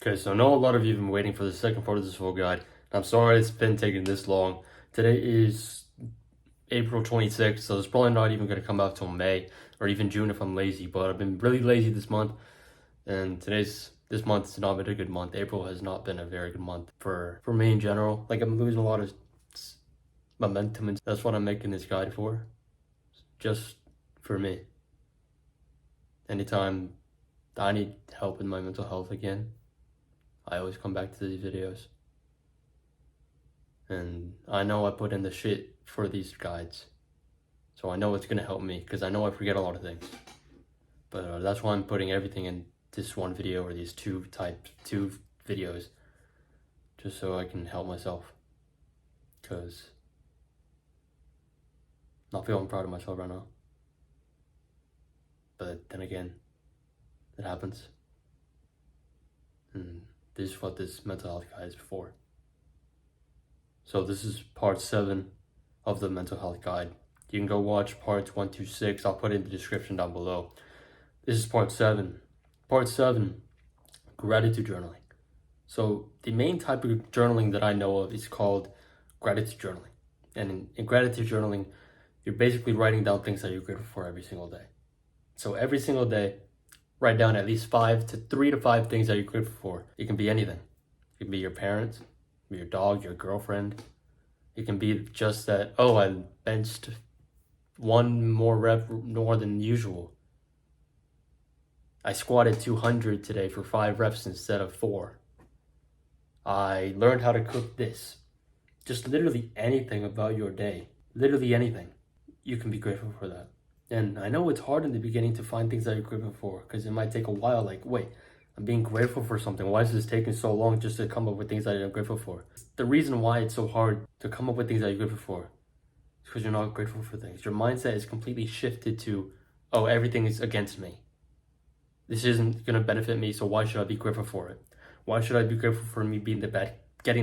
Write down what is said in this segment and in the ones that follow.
Okay, so I know a lot of you have been waiting for the second part of this full guide. I'm sorry it's been taking this long. Today is April 26th, so it's probably not even going to come out till May or even June if I'm lazy. But I've been really lazy this month, and this month has not been a good month. April has not been a very good month for me in general. Like, I'm losing a lot of momentum, and that's what I'm making this guide for. Just for me. Anytime I need help with my mental health again, I always come back to these videos. And I know I put in the shit for these guides. So I know it's going to help me, because I know I forget a lot of things. But that's why I'm putting everything in this one video, or these two videos. Just so I can help myself. Because I'm not feeling proud of myself right now. But then again, it happens. And this is what this mental health guide is for. So this is part 7 of the mental health guide. You can go watch parts 1 to 6. I'll put it in the description down below. This is part 7. Part 7, gratitude journaling. So the main type of journaling that I know of is called gratitude journaling. And in gratitude journaling, you're basically writing down things that you're grateful for every single day. So every single day, write down at least 3 to 5 things that you're grateful for. It can be anything. It can be your parents, your dog, your girlfriend. It can be just that, oh, I benched 1 more rep more than usual. I squatted 200 today for 5 reps instead of 4. I learned how to cook this. Just literally anything about your day. Literally anything. You can be grateful for that. And I know it's hard in the beginning to find things that you're grateful for, because it might take a while. Like, wait, I'm being grateful for something. Why is this taking so long just to come up with things that I'm grateful for? The reason why it's so hard to come up with things that you're grateful for is because you're not grateful for things. Your mindset is completely shifted to, oh, everything is against me. This isn't going to benefit me, so why should I be grateful for it? Why should I be grateful for me getting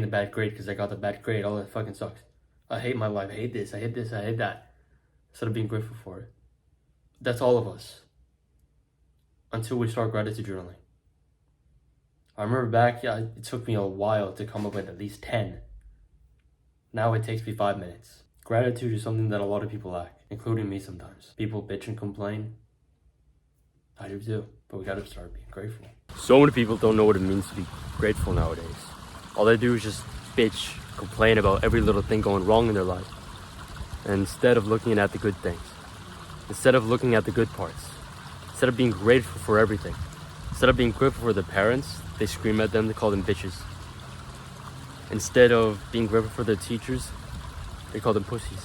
the bad grade because I got the bad grade? Oh, that fucking sucks. I hate my life. I hate this. I hate this. I hate that. Instead of being grateful for it. That's all of us. Until we start gratitude journaling. I remember back, it took me a while to come up with at least 10. Now it takes me 5 minutes. Gratitude is something that a lot of people lack, including me sometimes. People bitch and complain. I do too, but we gotta start being grateful. So many people don't know what it means to be grateful nowadays. All they do is just bitch, complain about every little thing going wrong in their life. And instead of looking at the good things, instead of looking at the good parts, instead of being grateful for everything, instead of being grateful for their parents, they scream at them, they call them bitches. Instead of being grateful for their teachers, they call them pussies.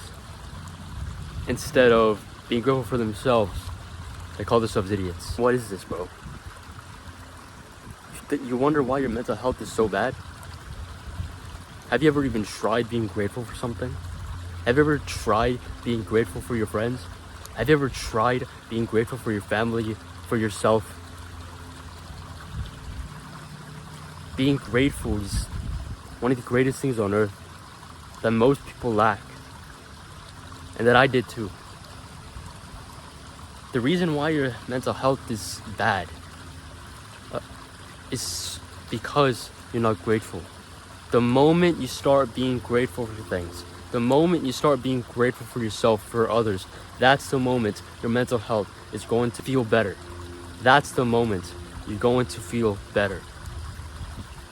Instead of being grateful for themselves, they call themselves idiots. What is this, bro? You wonder why your mental health is so bad? Have you ever even tried being grateful for something? Have you ever tried being grateful for your friends? Have you ever tried being grateful for your family, for yourself? Being grateful is one of the greatest things on earth that most people lack, and that I did too. The reason why your mental health is bad is because you're not grateful. The moment you start being grateful for things, the moment you start being grateful for yourself, for others, that's the moment your mental health is going to feel better. That's the moment you're going to feel better.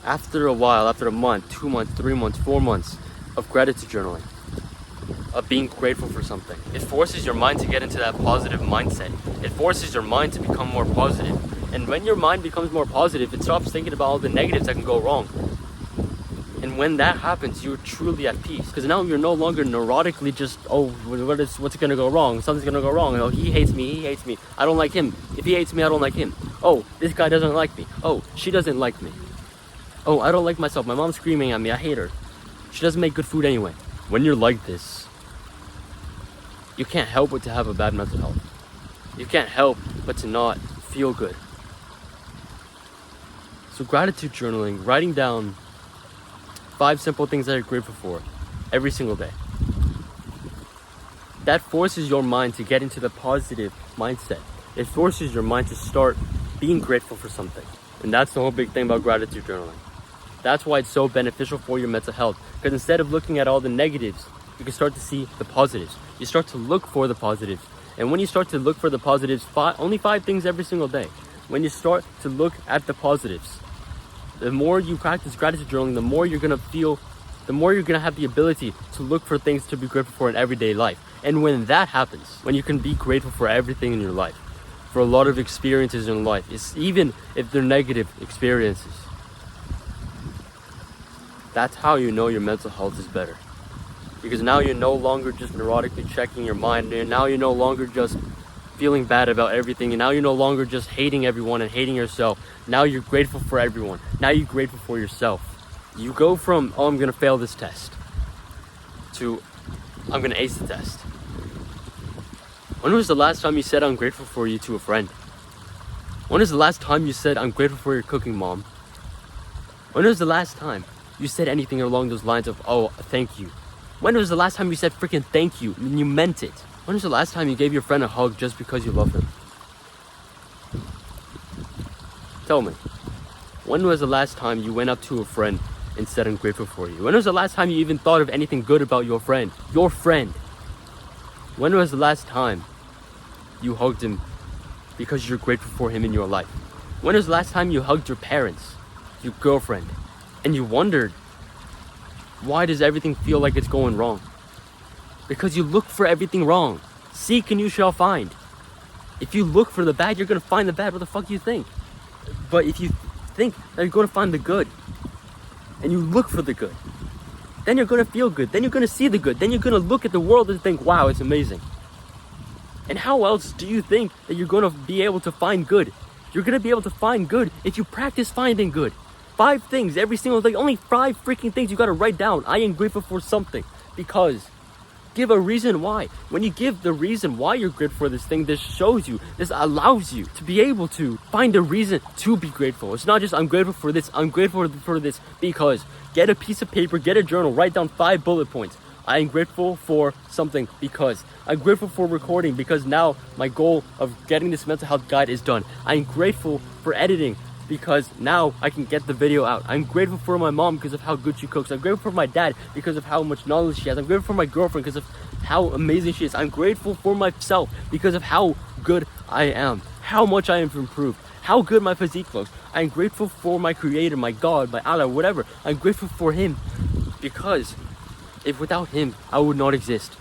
After a while, after a month, 2 months, 3 months, 4 months of gratitude journaling, of being grateful for something, it forces your mind to get into that positive mindset. It forces your mind to become more positive. And when your mind becomes more positive, it stops thinking about all the negatives that can go wrong. And when that happens, you're truly at peace. Because now you're no longer neurotically just, oh, what's going to go wrong? Something's going to go wrong. Oh, he hates me. I don't like him. If he hates me, I don't like him. Oh, this guy doesn't like me. Oh, she doesn't like me. Oh, I don't like myself. My mom's screaming at me. I hate her. She doesn't make good food anyway. When you're like this, you can't help but to have a bad mental health. You can't help but to not feel good. So gratitude journaling, writing down 5 simple things that you're grateful for every single day. That forces your mind to get into the positive mindset. It forces your mind to start being grateful for something. And that's the whole big thing about gratitude journaling. That's why it's so beneficial for your mental health. Because instead of looking at all the negatives, you can start to see the positives. You start to look for the positives. And when you start to look for the positives, only 5 things every single day. When you start to look at the positives, the more you practice gratitude journaling, the more you're going to have the ability to look for things to be grateful for in everyday life. And when that happens, when you can be grateful for everything in your life, for a lot of experiences in life, it's even if they're negative experiences, that's how you know your mental health is better. Because now you're no longer just neurotically checking your mind, and now you're no longer just feeling bad about everything, and now you're no longer just hating everyone and hating yourself. Now you're grateful for everyone. Now you're grateful for yourself. You go from, oh, I'm gonna fail this test, to, I'm gonna ace the test. When was the last time you said I'm grateful for you to a friend? When was the last time you said I'm grateful for your cooking, mom? When was the last time you said anything along those lines of, oh, thank you? When was the last time you said freaking thank you and you meant it? When was the last time you gave your friend a hug just because you love him? Tell me. When was the last time you went up to a friend and said I'm grateful for you? When was the last time you even thought of anything good about your friend? Your friend. When was the last time you hugged him because you're grateful for him in your life? When was the last time you hugged your parents, your girlfriend, and you wondered, why does everything feel like it's going wrong? Because you look for everything wrong. Seek and you shall find. If you look for the bad, you're going to find the bad. What the fuck do you think? But if you think that you're going to find the good, and you look for the good, then you're going to feel good. Then you're going to see the good. Then you're going to look at the world and think, wow, it's amazing. And how else do you think that you're going to be able to find good? You're going to be able to find good if you practice finding good. 5 things every single day. Only 5 freaking things you got to write down. I am grateful for something. Because give a reason why. When you give the reason why you're grateful for this thing, this shows you, this allows you to be able to find a reason to be grateful. It's not just I'm grateful for this, I'm grateful for this because. Get a piece of paper, get a journal, write down 5 bullet points. I am grateful for something because. I'm grateful for recording because now my goal of getting this mental health guide is done. I'm grateful for editing because now I can get the video out. I'm grateful for my mom because of how good she cooks. I'm grateful for my dad because of how much knowledge she has. I'm grateful for my girlfriend because of how amazing she is. I'm grateful for myself because of how good I am, how much I have improved, how good my physique looks. I'm grateful for my creator, my God, my Allah, whatever. I'm grateful for him because if without him, I would not exist.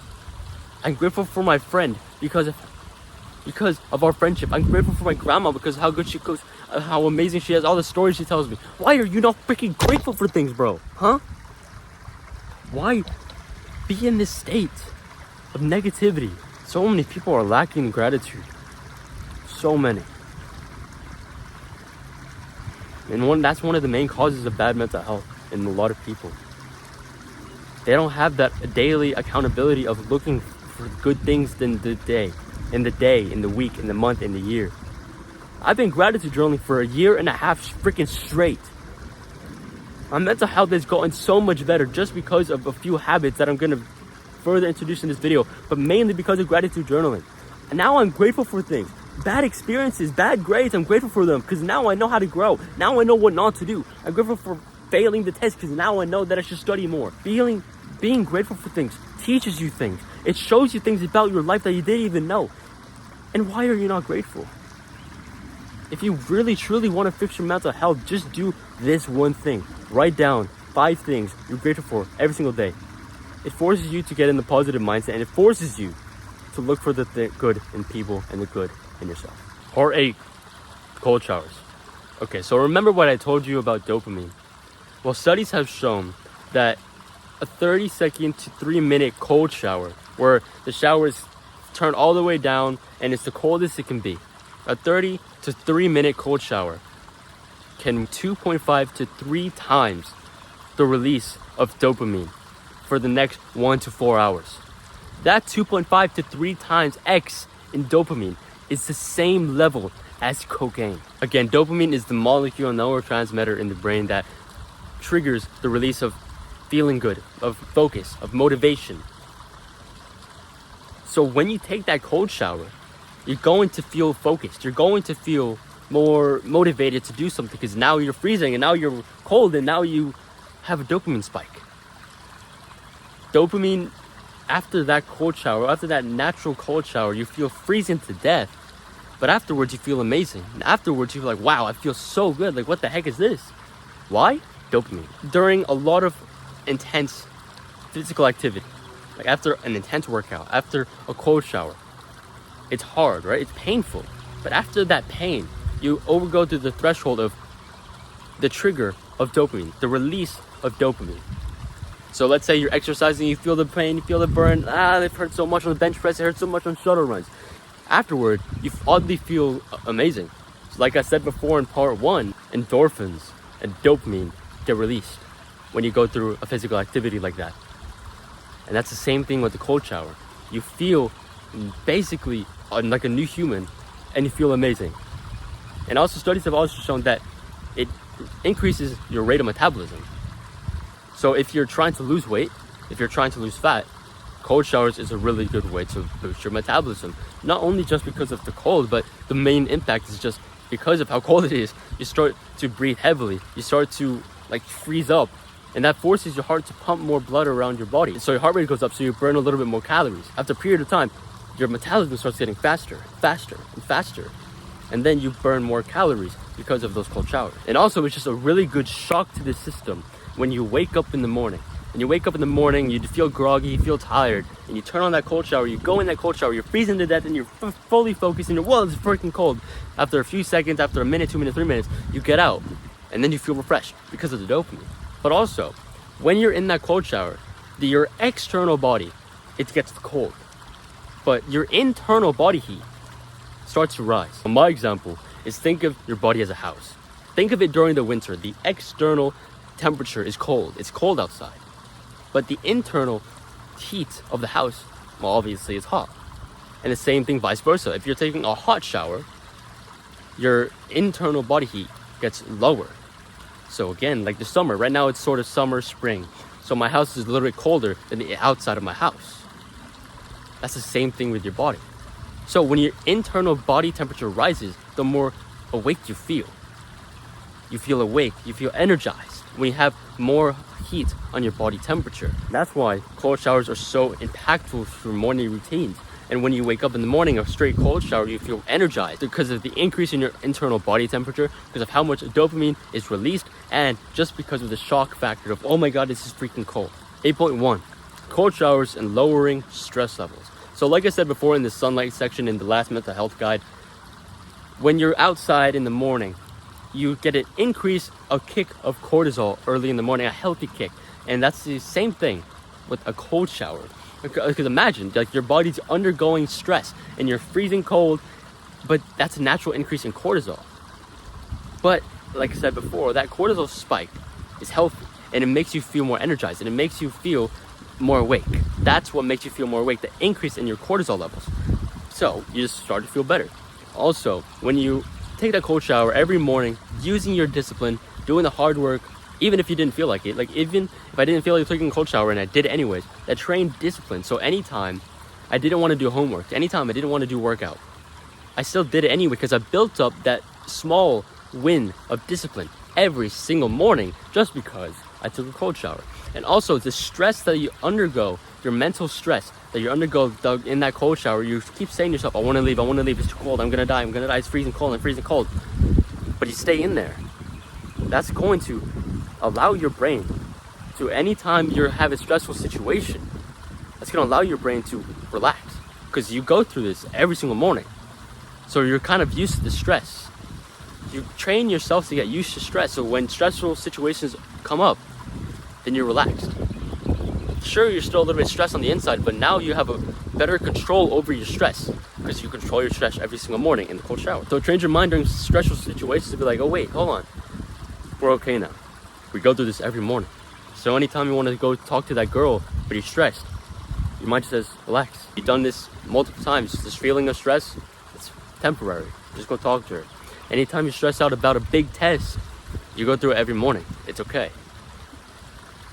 I'm grateful for my friend because of our friendship. I'm grateful for my grandma because of how good she cooks, how amazing she is, all the stories she tells me. Why are you not freaking grateful for things, bro? Huh? Why be in this state of negativity? So many people are lacking gratitude. So many. And that's one of the main causes of bad mental health in a lot of people. They don't have that daily accountability of looking for good things in the day, in the week, in the month, in the year. I've been gratitude journaling for 1.5 years freaking straight. My mental health has gotten so much better just because of a few habits that I'm going to further introduce in this video, but mainly because of gratitude journaling. And now I'm grateful for things. Bad experiences, bad grades, I'm grateful for them because now I know how to grow. Now I know what not to do. I'm grateful for failing the test because now I know that I should study more. Being grateful for things teaches you things. It shows you things about your life that you didn't even know. And why are you not grateful? If you really truly want to fix your mental health, just do this one thing. Write down 5 things you're grateful for every single day. It forces you to get in the positive mindset, and it forces you to look for the good in people and the good in yourself. Part 8, cold showers. Okay, so remember what I told you about dopamine. Well, studies have shown that a 30-second to 3-minute cold shower, where the shower is turned all the way down and it's the coldest it can be. A 30 to 3-minute cold shower can 2.5 to 3 times the release of dopamine for the next 1 to 4 hours. That 2.5 to 3 times X in dopamine is the same level as cocaine. Again, dopamine is the molecule neurotransmitter in the brain that triggers the release of feeling good, of focus, of motivation. So when you take that cold shower, you're going to feel focused. You're going to feel more motivated to do something because now you're freezing and now you're cold and now you have a dopamine spike. Dopamine, after that cold shower, after that natural cold shower, you feel freezing to death. But afterwards, you feel amazing. And afterwards, you feel like, wow, I feel so good. Like, what the heck is this? Why? Dopamine. During a lot of intense physical activity, like after an intense workout, after a cold shower, it's hard, right? It's painful. But after that pain, you overgo to the threshold of the trigger of dopamine, the release of dopamine. So let's say you're exercising, you feel the pain, you feel the burn. It hurts so much on the bench press, it hurts so much on shuttle runs. Afterward, you oddly feel amazing. So like I said before in part 1, endorphins and dopamine get released when you go through a physical activity like that. And that's the same thing with the cold shower. You feel basically like a new human and you feel amazing. And also studies have also shown that it increases your rate of metabolism. So if you're trying to lose weight, if you're trying to lose fat, cold showers is a really good way to boost your metabolism. Not only just because of the cold, but the main impact is just because of how cold it is. You start to breathe heavily. You start to like freeze up. And that forces your heart to pump more blood around your body. So your heart rate goes up, so you burn a little bit more calories. After a period of time, your metabolism starts getting faster, faster, and faster. And then you burn more calories because of those cold showers. And also, it's just a really good shock to the system when you wake up in the morning. And you wake up in the morning, you feel groggy, you feel tired, and you turn on that cold shower, you go in that cold shower, you're freezing to death, and you're fully focused, and you're, well, it's freaking cold. After a few seconds, after a minute, 2 minutes, 3 minutes, you get out, and then you feel refreshed because of the dopamine. But also, when you're in that cold shower, your external body, it gets cold. But your internal body heat starts to rise. So my example is, think of your body as a house. Think of it during the winter. The external temperature is cold. It's cold outside. But the internal heat of the house, well, obviously it's hot. And the same thing vice versa. If you're taking a hot shower, your internal body heat gets lower. So again, like the summer, right now it's sort of summer, spring. So my house is a little bit colder than the outside of my house. That's the same thing with your body. So when your internal body temperature rises, the more awake you feel. You feel awake, you feel energized when you have more heat on your body temperature. That's why cold showers are so impactful for morning routines. And when you wake up in the morning, a straight cold shower, you feel energized because of the increase in your internal body temperature, because of how much dopamine is released, and just because of the shock factor of, oh my god, this is freaking cold. 8.1, cold showers and lowering stress levels. So like I said before in the sunlight section in the last mental health guide, when you're outside in the morning, you get an increase, a kick of cortisol early in the morning, a healthy kick. And that's the same thing with a cold shower. Because imagine, like, your body's undergoing stress and you're freezing cold, but that's a natural increase in cortisol. But like I said before, that cortisol spike is healthy and it makes you feel more energized and it makes you feel more awake. That's what makes you feel more awake, the increase in your cortisol levels. So you just start to feel better. Also, when you take that cold shower every morning, using your discipline, doing the hard work, even if you didn't feel like it, like even if I didn't feel like taking a cold shower and I did it anyways, that trained discipline. So anytime I didn't want to do homework, anytime I didn't want to do workout, I still did it anyway because I built up that small win of discipline every single morning just because I took a cold shower. And also the stress that you undergo, your mental stress that you undergo in that cold shower, you keep saying to yourself, I want to leave, it's too cold, I'm gonna die, it's freezing cold, but you stay in there. That's going to allow your brain to, anytime you have a stressful situation, that's going to allow your brain to relax because you go through this every single morning. So you're kind of used to the stress. You train yourself to get used to stress. So when stressful situations come up, then you're relaxed. Sure, you're still a little bit stressed on the inside, but now you have a better control over your stress because you control your stress every single morning in the cold shower. So train your mind during stressful situations to be like, oh wait, hold on. We're okay now. We go through this every morning. So anytime you want to go talk to that girl, but you're stressed, your mind just says, relax. You've done this multiple times. This feeling of stress, it's temporary. Just go talk to her. Anytime you're stressed out about a big test, you go through it every morning. It's okay.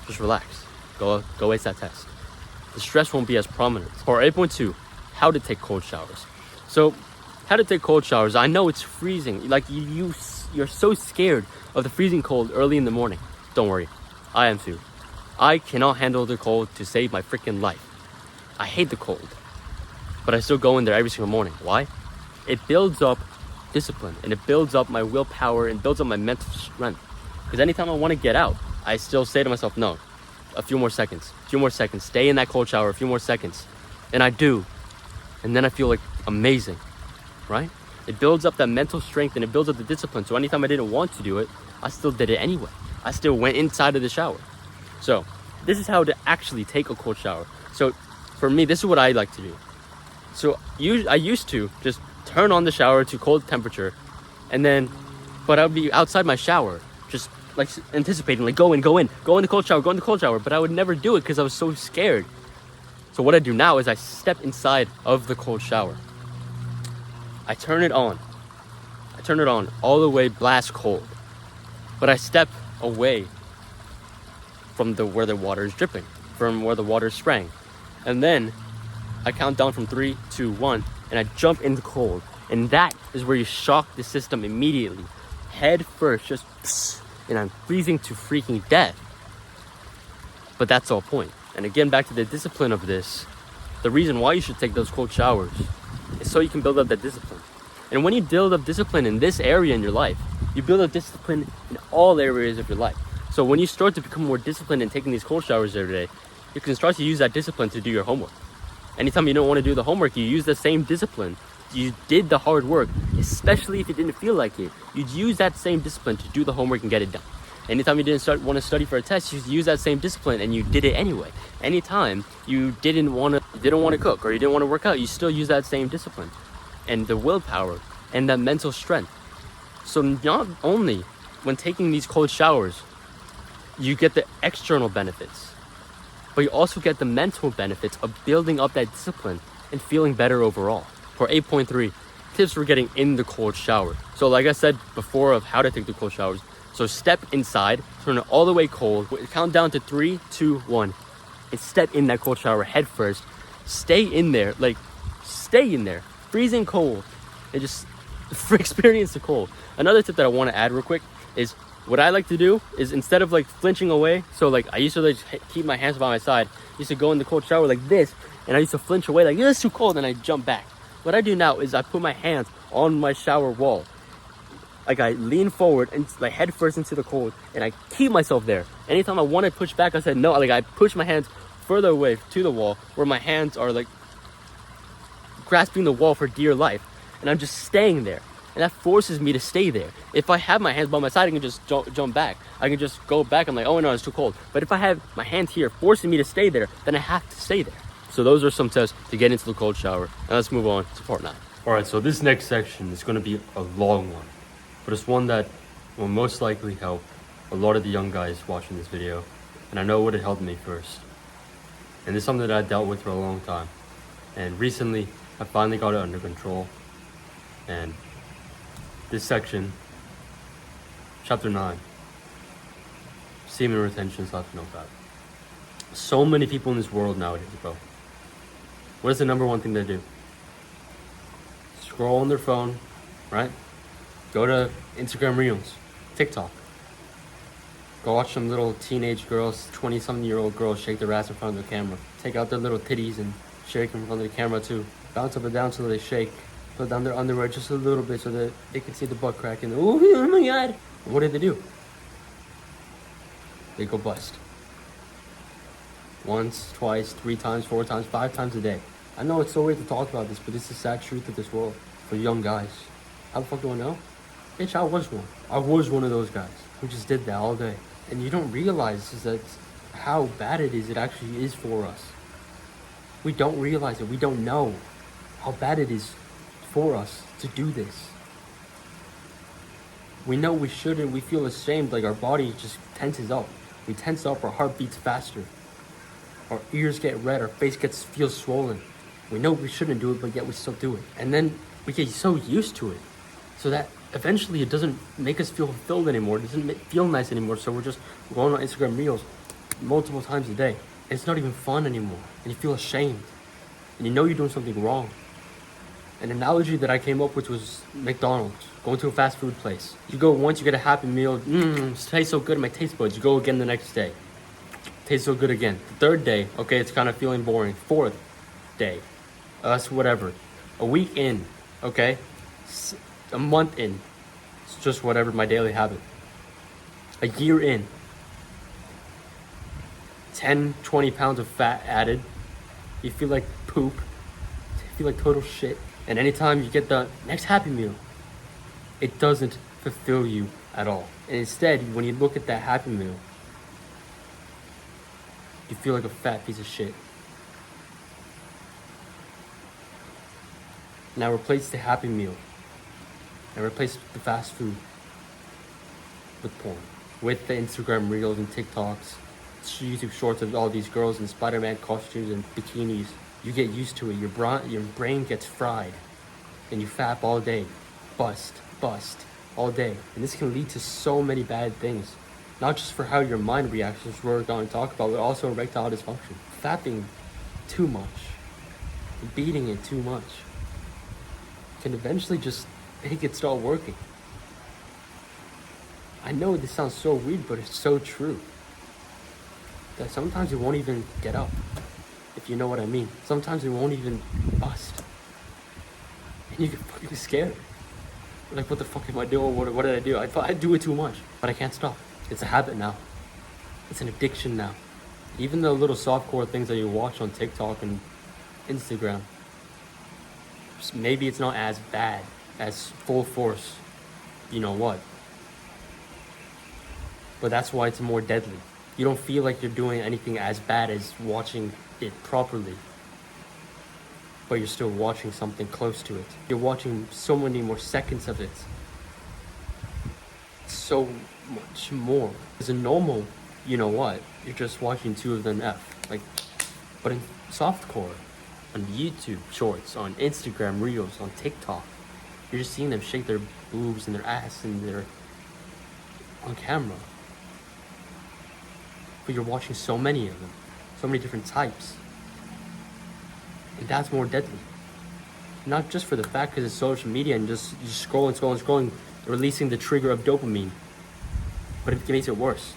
Just relax. Go ace that test. The stress won't be as prominent. Or 8.2, how to take cold showers. So how to take cold showers. I know it's freezing. Like you're so scared of the freezing cold early in the morning. Don't worry, I am too. I cannot handle the cold to save my freaking life. I hate the cold, but I still go in there every single morning. Why? It builds up discipline, and it builds up my willpower, and builds up my mental strength. Because anytime I want to get out, I still say to myself, no, a few more seconds, stay in that cold shower a few more seconds. And I do. And then I feel like amazing, right? It builds up that mental strength, and it builds up the discipline. So anytime I didn't want to do it, I still did it anyway. I still went inside of the shower. So this is how to actually take a cold shower. So for me, this is what I like to do. So I used to just turn on the shower to cold temperature, and then, but I'd be outside my shower, just like anticipating, like go in the cold shower, but I would never do it because I was so scared. So what I do now is I step inside of the cold shower. I turn it on all the way blast cold, but I step away from where the water is dripping, from where the water is spraying, and then I count down from 3, 2, 1, and I jump in the cold. And that is where you shock the system immediately, head first, just pss, and I'm freezing to freaking death. But that's the whole point. And again, back to the discipline of this, the reason why you should take those cold showers is so you can build up that discipline. And when you build up discipline in this area in your life, you build up discipline in all areas of your life. So when you start to become more disciplined in taking these cold showers every day, you can start to use that discipline to do your homework. Anytime you don't want to do the homework, you use the same discipline. You did the hard work, especially if you didn't feel like it. You'd use that same discipline to do the homework and get it done. Anytime you didn't want to study for a test, you use that same discipline and you did it anyway. Anytime you didn't want to cook or you didn't want to work out, you still use that same discipline and the willpower and that mental strength. So not only when taking these cold showers, you get the external benefits, but you also get the mental benefits of building up that discipline and feeling better overall. For 8.3, tips for getting in the cold shower. So like I said before of how to take the cold showers, so step inside, turn it all the way cold, count down to 3, 2, 1, and step in that cold shower head first. Stay in there, freezing cold, and just experience the cold. Another tip that I want to add real quick is what I like to do is instead of like flinching away, so like I used to like keep my hands by my side, I used to go in the cold shower like this, and I used to flinch away like, it's too cold, and I jump back. What I do now is I put my hands on my shower wall. Like I lean forward and like head first into the cold, and I keep myself there. Anytime I want to push back, I said no. Like I push my hands further away to the wall where my hands are like grasping the wall for dear life, and I'm just staying there. And that forces me to stay there. If I have my hands by my side, I can just jump back. I can just go back. I'm like, oh no, it's too cold. But if I have my hand here forcing me to stay there, then I have to stay there. So those are some tips to get into the cold shower. And let's move on to part 9. All right, so this next section is going to be a long one, but it's one that will most likely help a lot of the young guys watching this video. And I know what it helped me first. And it's something that I dealt with for a long time. And recently, I finally got it under control. And this section, chapter 9, semen retention /no-fap. So many people in this world nowadays, bro. What is the number one thing they do? Scroll on their phone, right? Go to Instagram Reels, TikTok. Go watch some little teenage girls, 20-something-year-old girls shake their ass in front of the camera. Take out their little titties and shake in front of the camera too. Bounce up and down so they shake. Put down their underwear just a little bit so that they can see the butt crack. And oh my god! And what did they do? They go bust. Once, twice, 3 times, 4 times, 5 times a day. I know it's so weird to talk about this, but it's the sad truth of this world for young guys. How the fuck do I know? Bitch, I was one. I was one of those guys who just did that all day. And you don't realize is that how bad it actually is for us. We don't realize it. We don't know how bad it is for us to do this. We know we shouldn't. We feel ashamed, like our body just tenses up. We tense up, our heart beats faster. Our ears get red, our face feels swollen. We know we shouldn't do it, but yet we still do it. And then we get so used to it, so that eventually it doesn't make us feel fulfilled anymore. It doesn't feel nice anymore. So we're just going on Instagram Reels multiple times a day. And it's not even fun anymore. And you feel ashamed. And you know you're doing something wrong. An analogy that I came up with was McDonald's, going to a fast food place. You go once, you get a Happy Meal, it tastes so good in my taste buds. You go again the next day, tastes so good again. The third day, okay, it's kind of feeling boring. Fourth day, that's whatever. A week in, okay, a month in, it's just whatever, my daily habit. A year in, 10, 20 pounds of fat added. You feel like poop. You feel like total shit. And anytime you get the next Happy Meal, it doesn't fulfill you at all. And instead, when you look at that Happy Meal, you feel like a fat piece of shit. Now replace the Happy Meal and replace the fast food with porn, with the Instagram Reels and TikToks, YouTube Shorts of all these girls in Spider-Man costumes and bikinis. You get used to it. Your brain gets fried, and you fap all day, bust all day, and this can lead to so many bad things. Not just for how your mind reacts, which we're going to talk about, but also erectile dysfunction. Fapping too much, beating it too much, can eventually just make it start working. I know this sounds so weird, but it's so true. That sometimes you won't even get up, if you know what I mean. Sometimes you won't even bust. And you get fucking scared. Like, what the fuck am I doing? What did I do? I do it too much, but I can't stop. It's a habit now. It's an addiction now. Even the little softcore things that you watch on TikTok and Instagram, maybe it's not as bad as full force, you know what? But that's why it's more deadly. You don't feel like you're doing anything as bad as watching it properly, but you're still watching something close to it. You're watching so many more seconds of it. So much more. As a normal, you know what? You're just watching two of them F. Like, but in softcore, on YouTube Shorts, on Instagram Reels, on TikTok, you're just seeing them shake their boobs and their ass and their on camera. But you're watching so many of them, so many different types. And that's more deadly. Not just for the fact because it's social media and just scrolling, releasing the trigger of dopamine, but it makes it worse.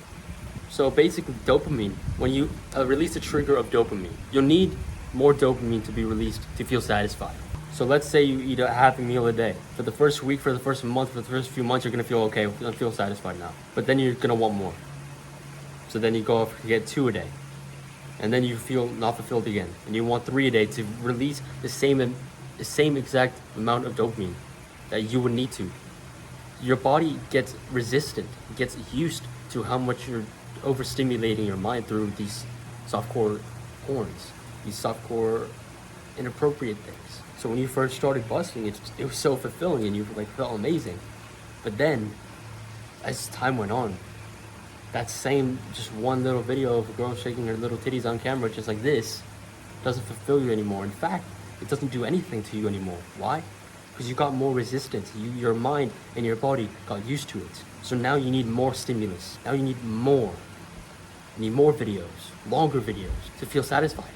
So basically, dopamine, when you release the trigger of dopamine, you'll need more dopamine to be released to feel satisfied. So let's say you eat a Happy Meal a day. For the first week, for the first month, for the first few months, you're gonna feel okay, I feel satisfied now. But then you're gonna want more. So then you go off and get 2 a day. And then you feel not fulfilled again. And you want 3 a day to release the same exact amount of dopamine that you would need to. Your body gets resistant, gets used to how much you're overstimulating your mind through these softcore porns, these softcore inappropriate things. So when you first started busting, it was so fulfilling and you like felt amazing. But then, as time went on, that same just one little video of a girl shaking her little titties on camera just like this doesn't fulfill you anymore. In fact, it doesn't do anything to you anymore. Why? Because you got more resistance. Your mind and your body got used to it. So now you need more stimulus. Now you need more. You need more videos, longer videos to feel satisfied.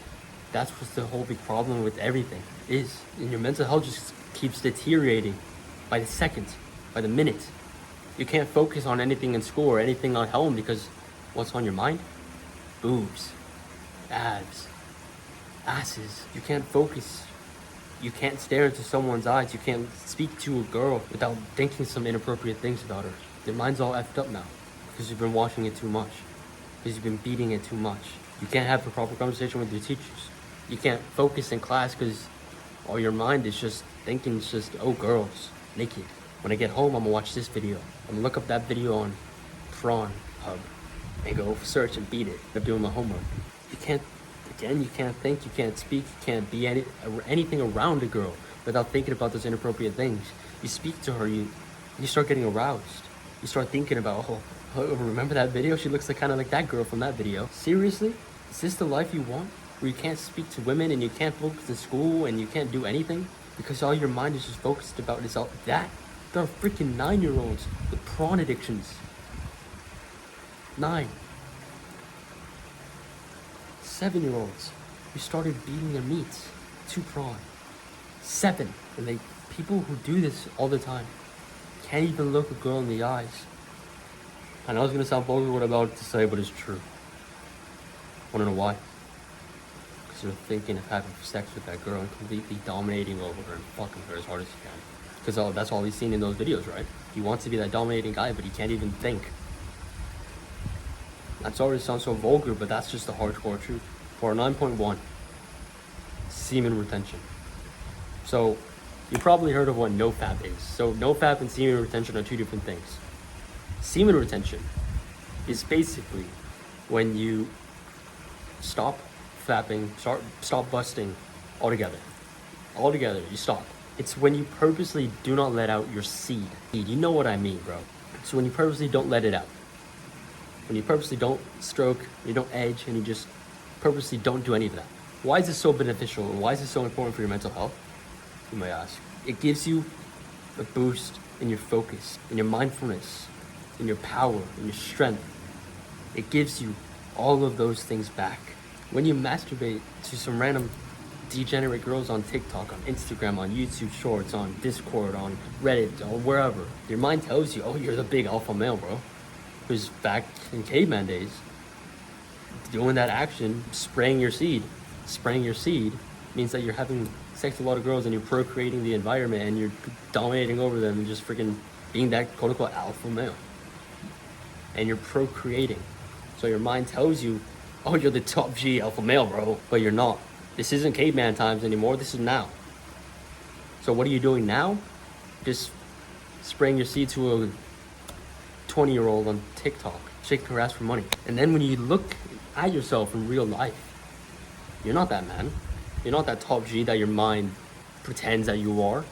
That's what's the whole big problem with everything is. And your mental health just keeps deteriorating by the second, by the minute. You can't focus on anything in school or anything on home because what's on your mind? Boobs, abs, asses. You can't focus. You can't stare into someone's eyes. You can't speak to a girl without thinking some inappropriate things about her. Your mind's all effed up now because you've been watching it too much, because you've been beating it too much. You can't have a proper conversation with your teachers. You can't focus in class because all your mind is just thinking it's just, oh, girls, naked. When I get home, I'm gonna watch this video. I'm gonna look up that video on Prawn Hub and go search and beat it. I'm doing my homework. You can't think, you can't speak, you can't be anything around a girl without thinking about those inappropriate things. You speak to her, you start getting aroused. You start thinking about, oh, remember that video? She looks like kind of like that girl from that video. Seriously? Is this the life you want? Where you can't speak to women and you can't focus in school and you can't do anything? Because all your mind is just focused about is all that. There are freaking 9-year-olds with prawn addictions. 9. 7-year-olds who started beating their meats to prawn. 7. And people who do this all the time can't even look a girl in the eyes. I know it's gonna sound vulgar what I'm about to say, but it's true. Wanna know why? Because you're thinking of having sex with that girl and completely dominating over her and fucking her as hard as you can. Because that's all he's seen in those videos, right? He wants to be that dominating guy, but he can't even think. I'm sorry it sounds so vulgar, but that's just the hardcore truth. For 9.1, semen retention. So, you probably heard of what nofap is. So, nofap and semen retention are two different things. Semen retention is basically when you stop fapping, stop busting altogether. Altogether, you stop. It's when you purposely do not let out your seed. You know what I mean, bro. So when you purposely don't let it out. When you purposely don't stroke, you don't edge, and you just purposely don't do any of that. Why is this so beneficial, and why is this so important for your mental health? You might ask. It gives you a boost in your focus, in your mindfulness, in your power, in your strength. It gives you all of those things back. When you masturbate to some random degenerate girls on TikTok, on Instagram, on YouTube Shorts, on Discord, on Reddit, or wherever, your mind tells you, oh, you're the big alpha male, bro. Because back in caveman days, doing that action, spraying your seed means that you're having sex with a lot of girls and you're procreating the environment and you're dominating over them and just freaking being that quote-unquote alpha male. And you're procreating. So your mind tells you, oh, you're the top G alpha male, bro. But you're not. This isn't caveman times anymore. This is now. So what are you doing now? Just spraying your seed to a 20-year-old on TikTok, shaking her ass for money. And then when you look at yourself in real life, you're not that man. You're not that top G that your mind pretends that you are.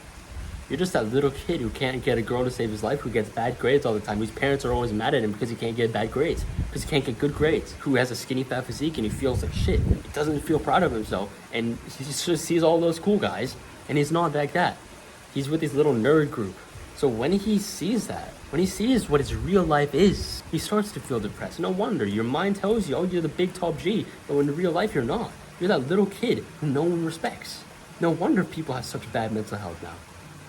You're just that little kid who can't get a girl to save his life, who gets bad grades all the time, whose parents are always mad at him because he can't get bad grades, because he can't get good grades, who has a skinny fat physique and he feels like shit. He doesn't feel proud of himself, and he just sees all those cool guys, and he's not like that. He's with his little nerd group. So when he sees that, when he sees what his real life is, he starts to feel depressed. No wonder. Your mind tells you, oh, you're the big top G, but in real life, you're not. You're that little kid who no one respects. No wonder people have such bad mental health now.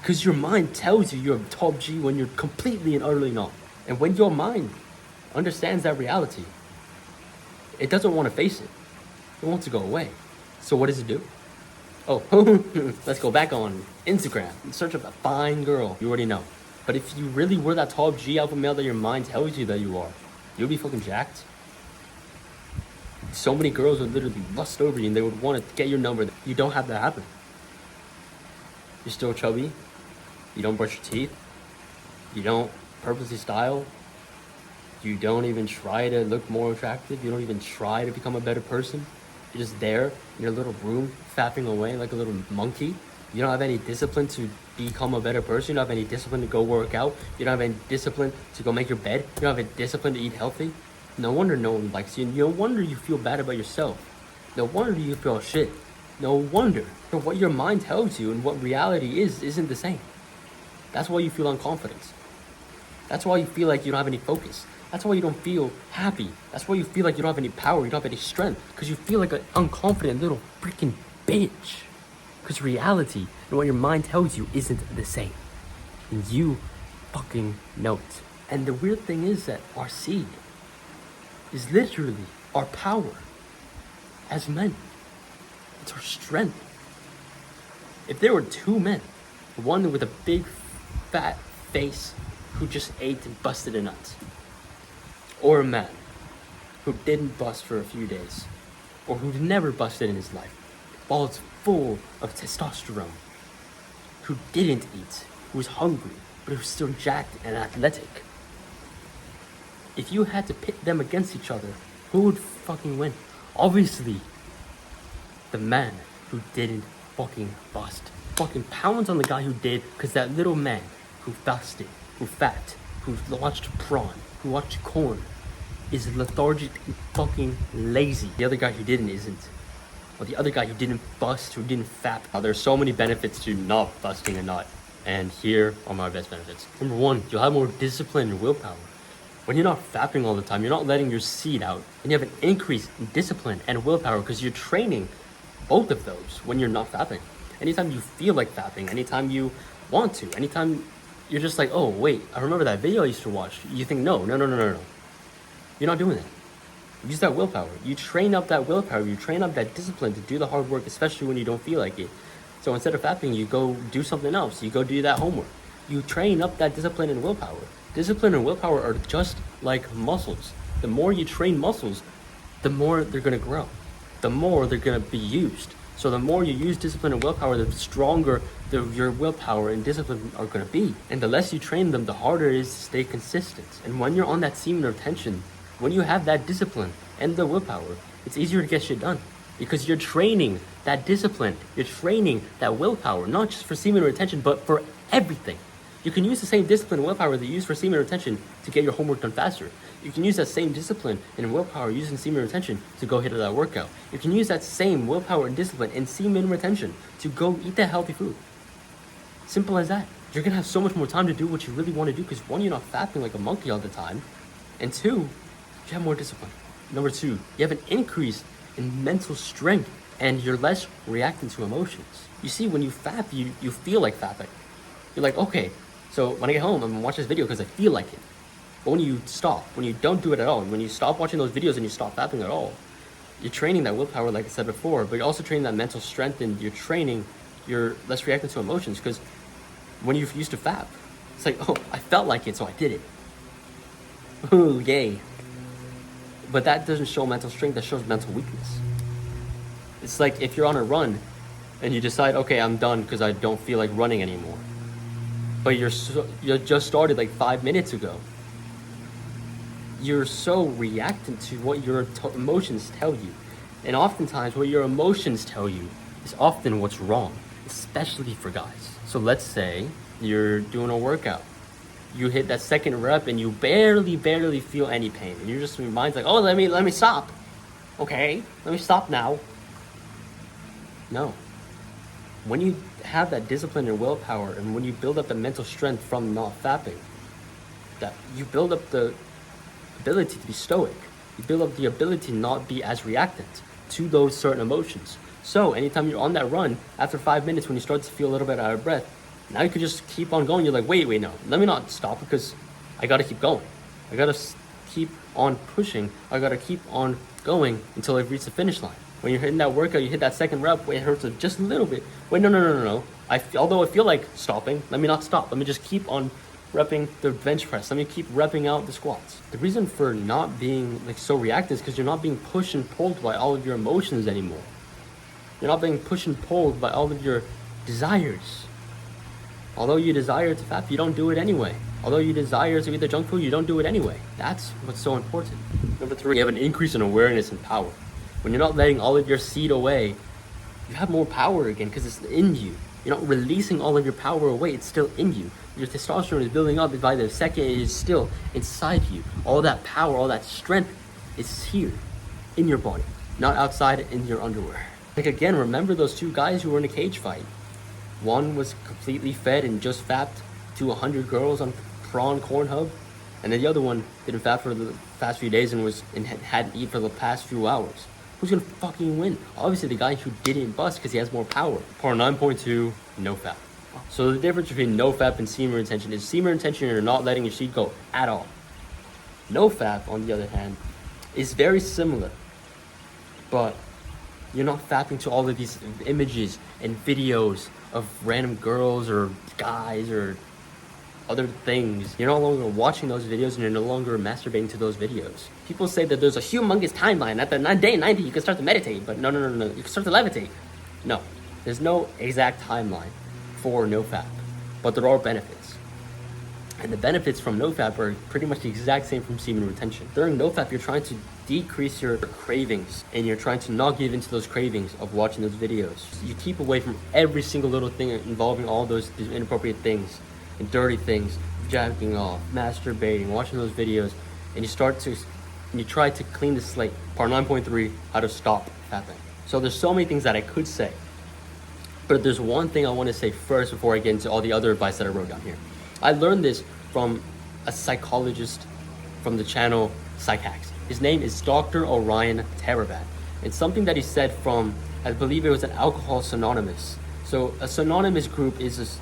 Because your mind tells you you're a top G when you're completely and utterly not. And when your mind understands that reality, it doesn't want to face it. It wants to go away. So what does it do? Oh, let's go back on Instagram in search of a fine girl. You already know. But if you really were that top G alpha male that your mind tells you that you are, you'll be fucking jacked. So many girls would literally lust over you and they would want to get your number. You don't have that happen. You're still chubby. You don't brush your teeth. You don't purposely style. You don't even try to look more attractive. You don't even try to become a better person. You're just there in your little room, fapping away like a little monkey. You don't have any discipline to become a better person. You don't have any discipline to go work out. You don't have any discipline to go make your bed. You don't have any discipline to eat healthy. No wonder no one likes you. No wonder you feel bad about yourself. No wonder you feel shit. No wonder. But what your mind tells you and what reality is isn't the same. That's why you feel unconfident. That's why you feel like you don't have any focus. That's why you don't feel happy. That's why you feel like you don't have any power, you don't have any strength. Because you feel like an unconfident little freaking bitch. Because reality and what your mind tells you isn't the same. And you fucking know it. And the weird thing is that our seed is literally our power as men. It's our strength. If there were two men, one with a big fat face who just ate and busted a nut, or a man who didn't bust for a few days, or who never busted in his life, balls full of testosterone, who didn't eat, who was hungry, but who was still jacked and athletic. If you had to pit them against each other, who would fucking win? Obviously, the man who didn't fucking bust. Fucking pounds on the guy who did, because that little man who fasted, who fat, who watched prawn, who watched corn, is lethargic and fucking lazy. The other guy who didn't isn't. Or the other guy who didn't bust, who didn't fap. Now, there's so many benefits to not busting a nut. And here are my best benefits. Number one, you'll have more discipline and willpower. When you're not fapping all the time, you're not letting your seed out, and you have an increase in discipline and willpower because you're training both of those when you're not fapping. anytime you feel like fapping, anytime you want to, anytime you're just like, oh wait, I remember that video I used to watch. You think, no. You're not doing that. Use that willpower. You train up that willpower. You train up that discipline to do the hard work, especially when you don't feel like it. So instead of fapping, you go do something else. You go do that homework. You train up that discipline and willpower. Discipline and willpower are just like muscles. The more you train muscles, the more they're going to grow. The more they're going to be used. So the more you use discipline and willpower, the stronger your willpower and discipline are going to be. And the less you train them, the harder it is to stay consistent. And when you're on that semen retention, when you have that discipline and the willpower, it's easier to get shit done because you're training that discipline. You're training that willpower, not just for semen retention, but for everything. You can use the same discipline and willpower that you use for semen retention to get your homework done faster. You can use that same discipline and willpower using semen retention to go hit that workout. You can use that same willpower and discipline and semen retention to go eat that healthy food. Simple as that. You're gonna have so much more time to do what you really want to do because one, you're not fapping like a monkey all the time, and two, you have more discipline. Number two, you have an increase in mental strength and you're less reacting to emotions. You see, when you fap, you feel like fapping. You're like, okay, so when I get home, I'm gonna watch this video because I feel like it. But when you stop, when you don't do it at all, when you stop watching those videos and you stop fapping at all, you're training that willpower, like I said before, but you're also training that mental strength and you're less reacting to emotions because when you used to fap, it's like, oh, I felt like it, so I did it. Ooh, yay. But that doesn't show mental strength, that shows mental weakness. It's like if you're on a run and you decide, okay, I'm done because I don't feel like running anymore. But you just started like 5 minutes ago. You're so reactant to what your emotions tell you. And oftentimes what your emotions tell you is often what's wrong, especially for guys. So let's say you're doing a workout. You hit that second rep and you barely feel any pain. And you're just, your mind's like, oh, let me stop. Okay, let me stop now. No. When you have that discipline and willpower and when you build up the mental strength from not fapping, that you build up the ability to be stoic. You build up the ability to not be as reactant to those certain emotions. So anytime you're on that run, after 5 minutes when you start to feel a little bit out of breath, now you can just keep on going. You're like, wait, no, let me not stop because I gotta keep going. I gotta keep on pushing. I gotta keep on going until I reach the finish line. When you're hitting that workout, you hit that second rep, it hurts just a little bit. Wait, no. Although I feel like stopping, let me not stop. Let me just keep on repping the bench press. Let me keep repping out the squats. The reason for not being like so reactive is because you're not being pushed and pulled by all of your emotions anymore. You're not being pushed and pulled by all of your desires. Although you desire to fap, you don't do it anyway. Although you desire to eat the junk food, you don't do it anyway. That's what's so important. Number three, you have an increase in awareness and power. When you're not letting all of your seed away, you have more power again because it's in you. You're not releasing all of your power away, it's still in you. Your testosterone is building up by the second it is still inside you. All that power, all that strength is here in your body, not outside in your underwear. Like again, remember those two guys who were in a cage fight. One was completely fed and just fapped to 100 girls on Prawn Cornhub, and then the other one didn't fap for the past few days and hadn't eaten for the past few hours. Who's gonna fucking win? Obviously the guy who didn't bust because he has more power. Part 9.2, no fap. So the difference between no fap and semen retention is semen retention, you're not letting your seed go at all. No fap, on the other hand, is very similar, but you're not fapping to all of these images and videos of random girls or guys or other things. You're no longer watching those videos and you're no longer masturbating to those videos. People say that there's a humongous timeline. At the day 90, you can start to meditate, but no. You can start to levitate. No, there's no exact timeline for NoFap, but there are benefits. And the benefits from NoFap are pretty much the exact same from semen retention. During NoFap, you're trying to decrease your cravings and you're trying to not give into those cravings of watching those videos. You keep away from every single little thing involving all those inappropriate things and dirty things, jacking off, masturbating, watching those videos, and you try to clean the slate. Part 9.3, how to stop fapping. So there's so many things that I could say, but there's one thing I want to say first before I get into all the other advice that I wrote down here. I learned this from a psychologist from the channel Psych Hacks. His name is Dr. Orion Tarabat. It's something that he said from, I believe it was an Alcoholics Anonymous So a synonymous group is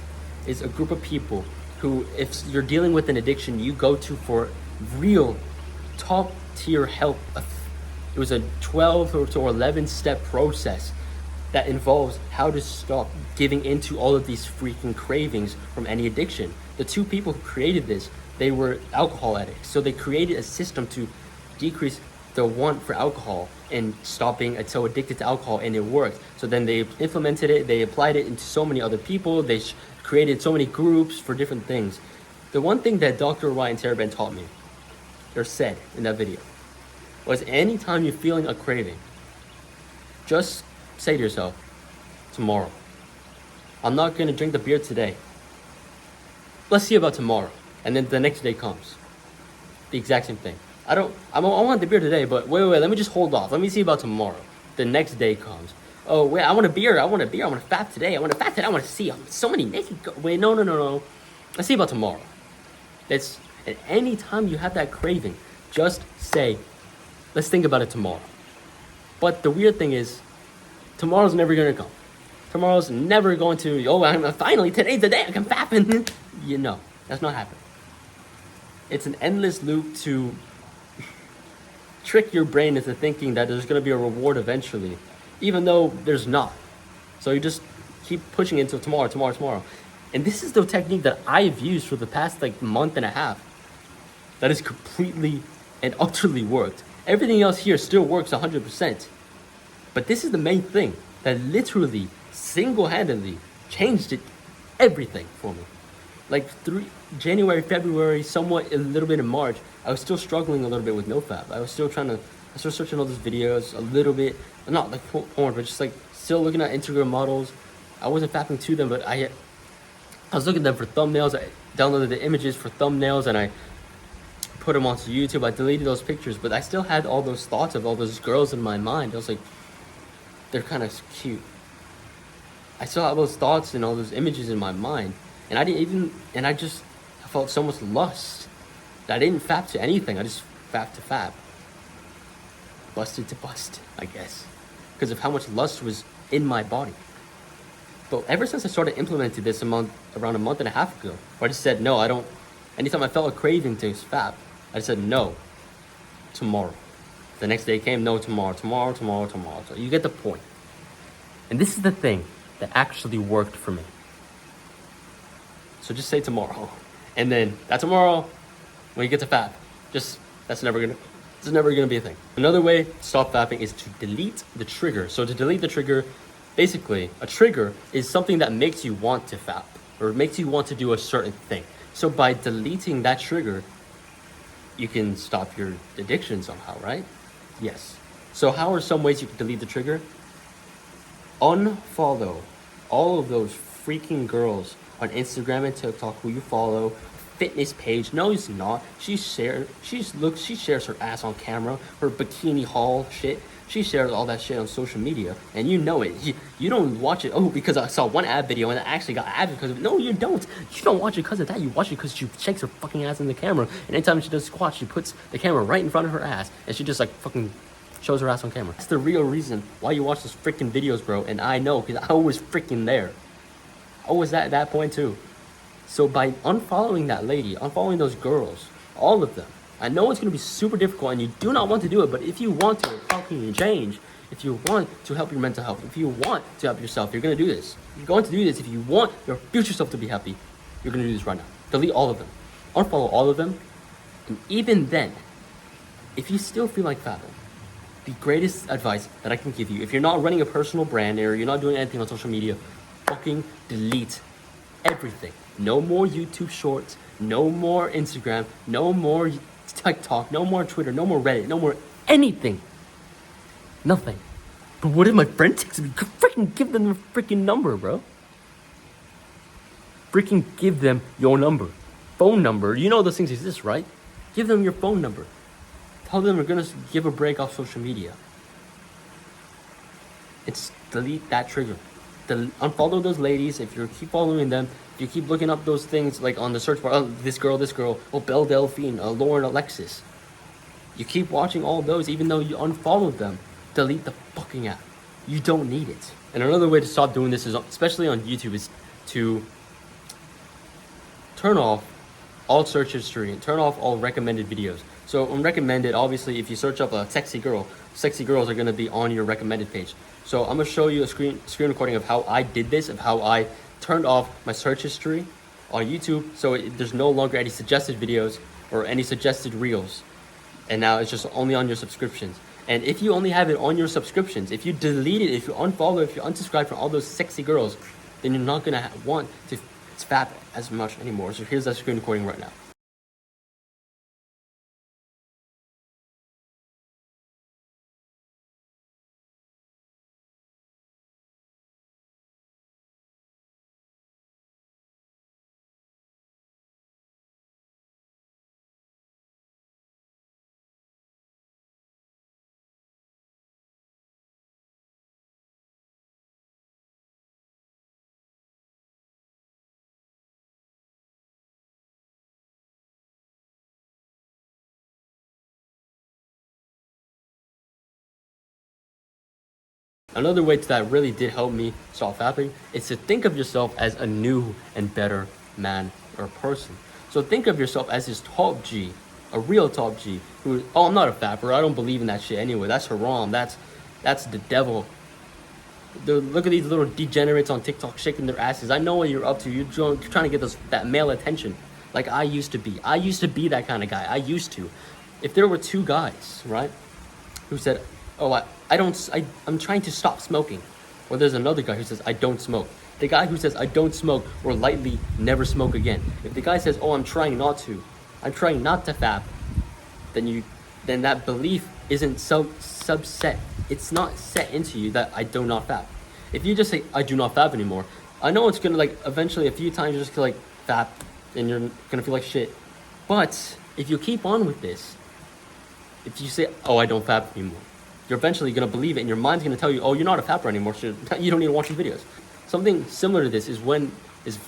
a group of people who, if you're dealing with an addiction, you go to for real top tier help. It was a 12 to 11 step process that involves how to stop giving into all of these freaking cravings from any addiction. The two people who created this, they were alcohol addicts. So they created a system to decrease the want for alcohol and stop being so addicted to alcohol, and it worked. So then they implemented it, they applied it into so many other people, they created so many groups for different things. The one thing that Dr. Ryan Terabin taught me, or said in that video, was anytime you're feeling a craving, just say to yourself, tomorrow. I'm not gonna drink the beer today. Let's see about tomorrow. And then the next day comes. The exact same thing. I want the beer today, but wait, let me just hold off. Let me see about tomorrow. The next day comes. Oh, wait, I want a beer. I want to fap today. I want to see so many naked wait, no. Let's see about tomorrow. It's, at any time you have that craving, just say, let's think about it tomorrow. But the weird thing is, tomorrow's never going to come. Tomorrow's never going to, finally, today's the day I can fap. That's not happening. It's an endless loop to trick your brain into thinking that there's going to be a reward eventually, even though there's not. So you just keep pushing into tomorrow. And this is the technique that I've used for the past month and a half. That has completely and utterly worked. Everything else here still works 100%. But this is the main thing that literally, single-handedly changed everything for me. Through January, February, somewhat a little bit in March, I was still struggling a little bit with NoFap. I was still searching all those videos a little bit, not like porn, but just still looking at Instagram models. I wasn't fapping to them, but I was looking at them for thumbnails. I downloaded the images for thumbnails and I put them onto YouTube. I deleted those pictures, but I still had all those thoughts of all those girls in my mind. I was like, they're kind of cute. I still have those thoughts and all those images in my mind. And I felt so much lust that I didn't fap to anything. I just fapped to fap. Busted to bust, I guess. Because of how much lust was in my body. But ever since I started implementing this around a month and a half ago, where I just said, no, I don't, anytime I felt a craving to fap, I said, no, tomorrow. The next day came, no, tomorrow. So you get the point. And this is the thing that actually worked for me. So just say tomorrow. And then that tomorrow, when you get to fap, this is never gonna be a thing. Another way to stop fapping is to delete the trigger. So to delete the trigger, basically, a trigger is something that makes you want to fap or makes you want to do a certain thing. So by deleting that trigger, you can stop your addiction somehow, right? Yes. So how are some ways you can delete the trigger? Unfollow all of those freaking girls on Instagram and TikTok who you follow. Fitness page. No, it's not. She shares her ass on camera, her bikini haul shit. She shares all that shit on social media, and you know it. You don't watch it, because I saw one ad video and I actually got ads because of it. No, you don't. You don't watch it because of that. You watch it because she shakes her fucking ass in the camera, and anytime she does squats, she puts the camera right in front of her ass, and she just fucking shows her ass on camera. That's the real reason why you watch those freaking videos, bro, and I know because I was freaking there. I was at that point too. So by unfollowing that lady, unfollowing those girls, all of them, I know it's going to be super difficult and you do not want to do it, but if you want to fucking change, if you want to help your mental health, if you want to help yourself, you're going to do this. You're going to do this if you want your future self to be happy. You're going to do this right now. Delete all of them. Unfollow all of them. And even then, if you still feel like fapping, the greatest advice that I can give you, if you're not running a personal brand or you're not doing anything on social media, fucking delete everything. No more YouTube shorts, no more Instagram, no more TikTok, no more Twitter, no more Reddit, no more anything. Nothing. But what if my friend texts me? Freaking give them the freaking number, bro. Freaking give them your number. Phone number. You know those things exist, right? Give them your phone number. Tell them we're gonna give a break off social media. It's delete that trigger. Unfollow those ladies. If you keep following them, if you keep looking up those things on the search bar, this girl, Belle Delphine, Lauren Alexis. You keep watching all those even though you unfollowed them. Delete the fucking app. You don't need it. And another way to stop doing this is, especially on YouTube, is to turn off all search history and turn off all recommended videos. So on recommended, obviously, if you search up a sexy girl, sexy girls are going to be on your recommended page. So I'm going to show you a screen recording of how I did this, of how I turned off my search history on YouTube, so there's no longer any suggested videos or any suggested reels. And now it's just only on your subscriptions. And if you only have it on your subscriptions, if you delete it, if you unfollow, if you unsubscribe from all those sexy girls, then you're not going to want to fap as much anymore. So here's that screen recording right now. Another way that really did help me stop fapping is to think of yourself as a new and better man or person. So think of yourself as this top G, a real top G, who, oh, I'm not a fapper, I don't believe in that shit anyway, that's haram, that's the devil. Look at these little degenerates on TikTok shaking their asses. I know what you're up to, you're trying to get that male attention, like I used to be. I used to be that kind of guy, I used to. If there were two guys, right, who said, oh, I'm trying to stop smoking. Or there's another guy who says, I don't smoke. The guy who says, I don't smoke, or lightly never smoke again. If the guy says, oh, I'm trying not to fap, then that belief isn't subset. It's not set into you that I do not fap. If you just say, I do not fap anymore, I know it's gonna, like, eventually a few times you're just gonna, like, fap, and you're gonna feel like shit. But if you keep on with this, if you say, oh, I don't fap anymore, you're eventually going to believe it, and your mind's going to tell you, oh, you're not a fapper anymore, so you don't need to watch these videos. Something similar to this is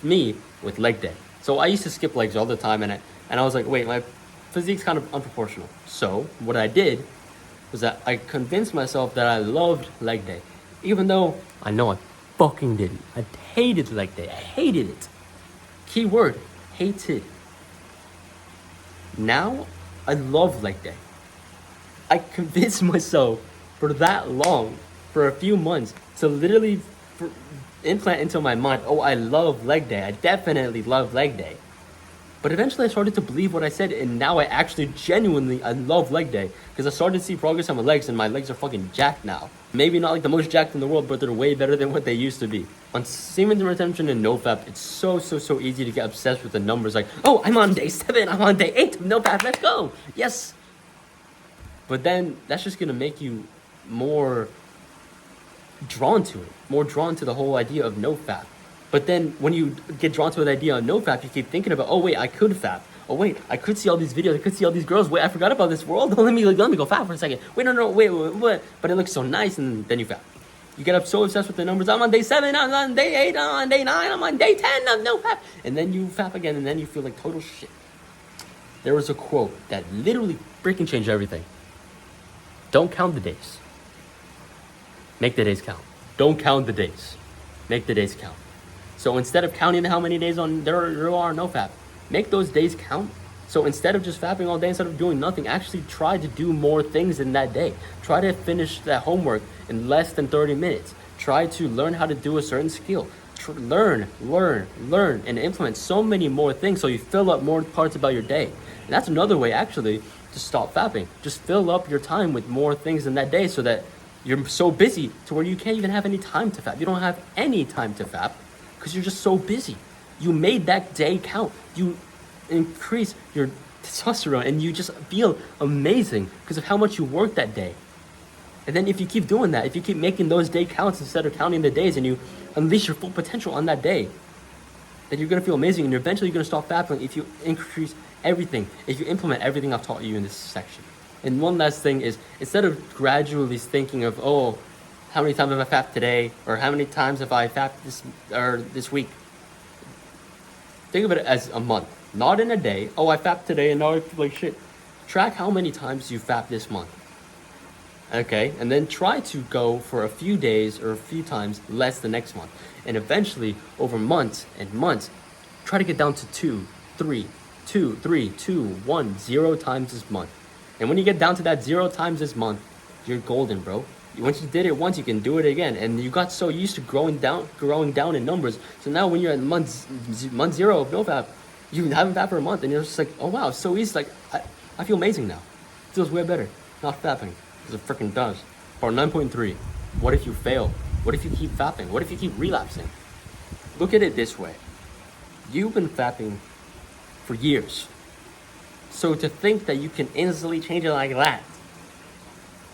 me with leg day. So I used to skip legs all the time, and I was like, wait, my physique's kind of unproportional. So what I did was that I convinced myself that I loved leg day, even though I know I fucking didn't. I hated leg day. I hated it. Keyword, hated. Now, I love leg day. I convinced myself for that long, for a few months, to literally implant into my mind, oh, I love leg day. I definitely love leg day. But eventually I started to believe what I said, and now I actually I love leg day, because I started to see progress on my legs, and my legs are fucking jacked now. Maybe not like the most jacked in the world, but they're way better than what they used to be. On semen retention and nofap, it's so easy to get obsessed with the numbers, like, oh, I'm on day 7, I'm on day 8 of nofap, let's go, yes. But then that's just going to make you more drawn to it, more drawn to the whole idea of no fap. But then when you get drawn to the idea of no fap, you keep thinking about, oh, wait, I could fap. Oh, wait, I could see all these videos. I could see all these girls. Wait, I forgot about this world. Let me go fap for a second. Wait, no, wait, what? But it looks so nice, and then you fap. You get up so obsessed with the numbers. I'm on day 7, I'm on day 8, I'm on day 9, I'm on day 10, I'm no fap. And then you fap again, and then you feel like total shit. There was a quote that literally freaking changed everything. Don't count the days. Make the days count. Don't count the days. Make the days count. So instead of counting how many days there are no fap, make those days count. So instead of just fapping all day, instead of doing nothing, actually try to do more things in that day. Try to finish that homework in less than 30 minutes. Try to learn how to do a certain skill. Learn, and implement so many more things so you fill up more parts about your day. And that's another way, actually, to stop fapping. Just fill up your time with more things in that day so that you're so busy to where you can't even have any time to fap. You don't have any time to fap because you're just so busy. You made that day count. You increase your testosterone and you just feel amazing because of how much you worked that day. And then if you keep doing that, if you keep making those day counts instead of counting the days, and you unleash your full potential on that day, then you're going to feel amazing, and you're eventually going to stop fapping if you increase everything, if you implement everything I've taught you in this section. And one last thing is, instead of gradually thinking of, oh, how many times have I fapped today, or how many times have I fapped this week, think of it as a month, not in a day. Oh, I fapped today and now I feel like shit. Track how many times you fapped this month. Okay, and then try to go for a few days or a few times less the next month. And eventually, over months and months, try to get down to 0 times this month. And when you get down to that 0 times this month, you're golden, bro. Once you did it once, you can do it again. And you got so used to growing down in numbers. So now when you're at month 0 of NoFap, you haven't fapped for a month, and you're just like, oh wow, it's so easy. Like I feel amazing now. It feels way better. Not fapping, because it freaking does. Part 9.3. What if you fail? What if you keep fapping? What if you keep relapsing? Look at it this way. You've been fapping for years. So to think that you can instantly change it like that,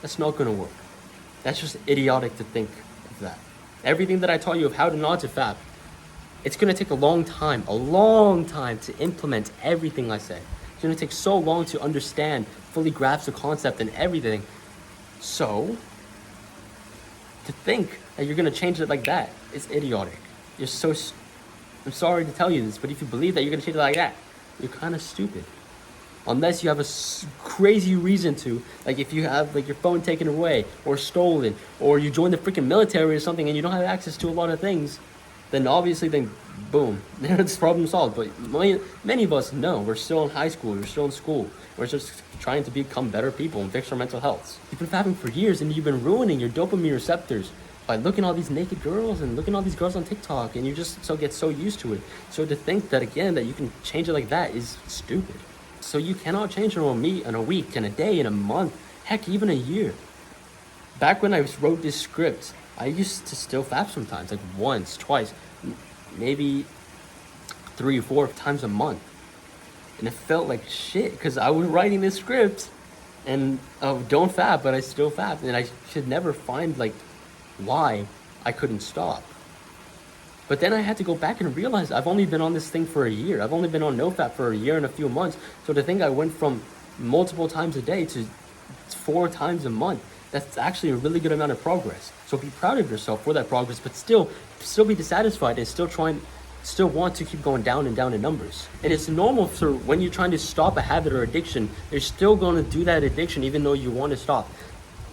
that's not gonna work. That's just idiotic to think of that. Everything that I taught you of how to not to fap, it's gonna take a long time to implement everything I say. It's gonna take so long to understand, fully grasp the concept and everything. So, to think that you're gonna change it like that is idiotic. I'm sorry to tell you this, but if you believe that you're gonna change it like that, you're kind of stupid. Unless you have a crazy reason to, like if you have like your phone taken away or stolen, or you join the freaking military or something and you don't have access to a lot of things, then obviously boom, it's problem solved. But many of us know we're still in high school, we're still in school, we're just trying to become better people and fix our mental health. You've been fapping for years and you've been ruining your dopamine receptors by looking at all these naked girls and looking at all these girls on TikTok, and you just get so used to it. So to think that again that you can change it like that is stupid. So you cannot change it in a week, in a day, in a month, heck, even a year. Back when I wrote this script, I used to still fap sometimes, like once, twice, maybe 3 or 4 times a month. And it felt like shit, because I was writing this script, and don't fap, but I still fap, and I should never find, like, why I couldn't stop. But then I had to go back and realize I've only been on this thing for a year. I've only been on NoFap for a year and a few months. So to think I went from multiple times a day to 4 times a month, that's actually a really good amount of progress. So be proud of yourself for that progress, but still be dissatisfied and still want to keep going down and down in numbers. And it's normal for when you're trying to stop a habit or addiction, you're still going to do that addiction even though you want to stop.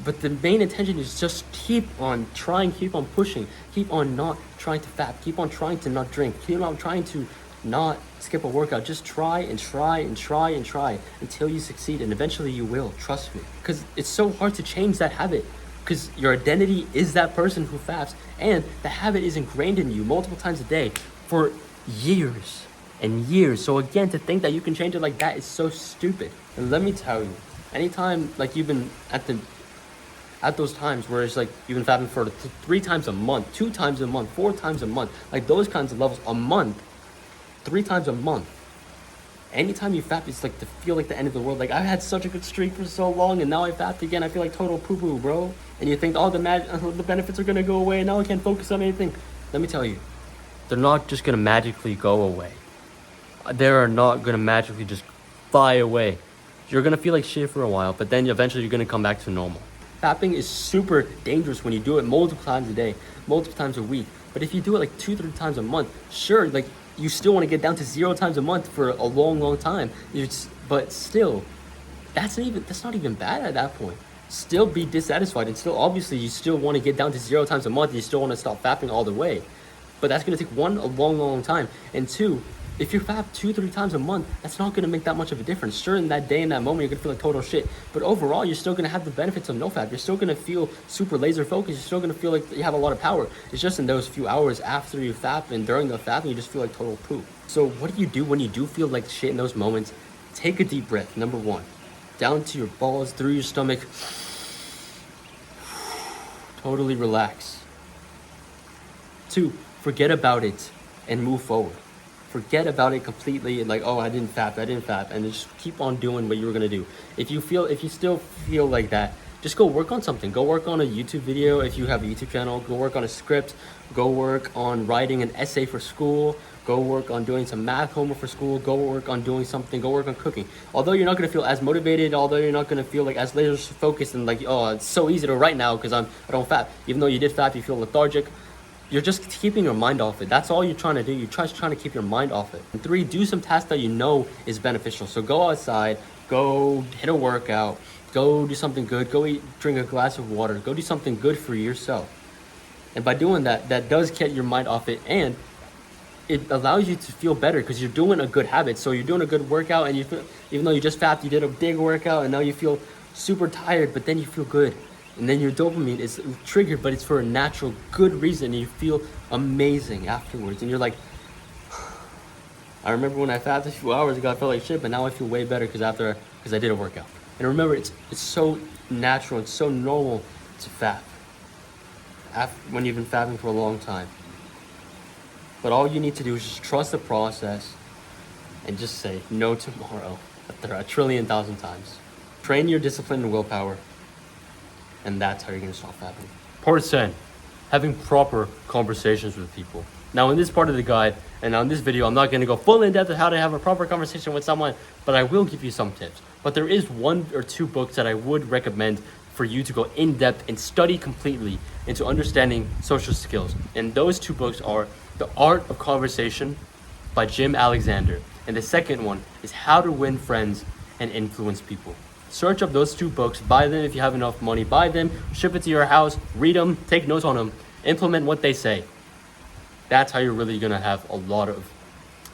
But the main intention is just keep on trying, keep on pushing, keep on not trying to fap, keep on trying to not drink, keep on trying to not skip a workout. Just try and try and try and try until you succeed, and eventually you will, trust me. Because it's so hard to change that habit, because your identity is that person who faps, and the habit is ingrained in you multiple times a day for years and years. So again, to think that you can change it like that is so stupid. And let me tell you, anytime like you've been at those times where it's like you've been fapping for 3 times a month, 2 times a month, 4 times a month, like those kinds of levels a month, 3 times a month. Anytime you fap, it's like to feel like the end of the world. Like, I had such a good streak for so long, and now I fapped again. I feel like total poo-poo, bro. And you think all the benefits are gonna go away, and now I can't focus on anything. Let me tell you, they're not just gonna magically go away. They are not gonna magically just fly away. You're gonna feel like shit for a while, but then eventually you're gonna come back to normal. Fapping is super dangerous when you do it multiple times a day, multiple times a week. But if you do it like 2-3 times a month, sure, like you still want to get down to 0 times a month for a long time. But still, that's not even bad at that point. Still be dissatisfied, and still obviously you still want to get down to 0 times a month. You still want to stop fapping all the way. But that's going to take 1, a long time, and 2, if you fap 2-3 times a month, that's not going to make that much of a difference. Sure, in that day, in that moment, you're going to feel like total shit. But overall, you're still going to have the benefits of no fap. You're still going to feel super laser focused. You're still going to feel like you have a lot of power. It's just in those few hours after you fap and during the fapping, you just feel like total poop. So what do you do when you do feel like shit in those moments? Take a deep breath, number 1. Down to your balls, through your stomach. Totally relax. 2, forget about it and move forward. Forget about it completely and like, oh, I didn't fap, and just keep on doing what you were gonna do. If you still feel like that, just go work on something. Go work on a YouTube video if you have a YouTube channel. Go work on a script. Go work on writing an essay for school. Go work on doing some math homework for school. Go work on doing something. Go work on cooking. Although you're not gonna feel as motivated, although you're not gonna feel like as laser focused and like, oh, it's so easy to write now because I don't fap. Even though you did fap, you feel lethargic. You're just keeping your mind off it. That's all you're trying to do. You're just trying to keep your mind off it. And 3, do some tasks that you know is beneficial. So go outside, go hit a workout, Go do something good. Go drink a glass of water. Go do something good for yourself. And by doing that, that does get your mind off it, and it allows you to feel better because you're doing a good habit. So you're doing a good workout, and you feel, even though you just fasted, you did a big workout, and now you feel super tired, but then you feel good. And then your dopamine is triggered, but it's for a natural, good reason, and you feel amazing afterwards. And you're like, I remember when I fasted a few hours ago, I felt like shit, but now I feel way better because I did a workout. And remember, it's so natural, it's so normal to fast when you've been fasting for a long time. But all you need to do is just trust the process and just say no tomorrow after 1,000,000,000,000 times. Train your discipline and willpower, and that's how you're going to stop fasting. Part 10, having proper conversations with people. Now in this part of the guide, and on this video, I'm not going to go full in depth of how to have a proper conversation with someone, but I will give you some tips. But there is 1 or 2 books that I would recommend for you to go in depth and study completely into understanding social skills. And those 2 books are The Art of Conversation by Jim Alexander. And the second one is How to Win Friends and Influence People. Search up those 2 books, buy them if you have enough money, buy them, ship it to your house, read them, take notes on them, implement what they say. That's how you're really going to have a lot of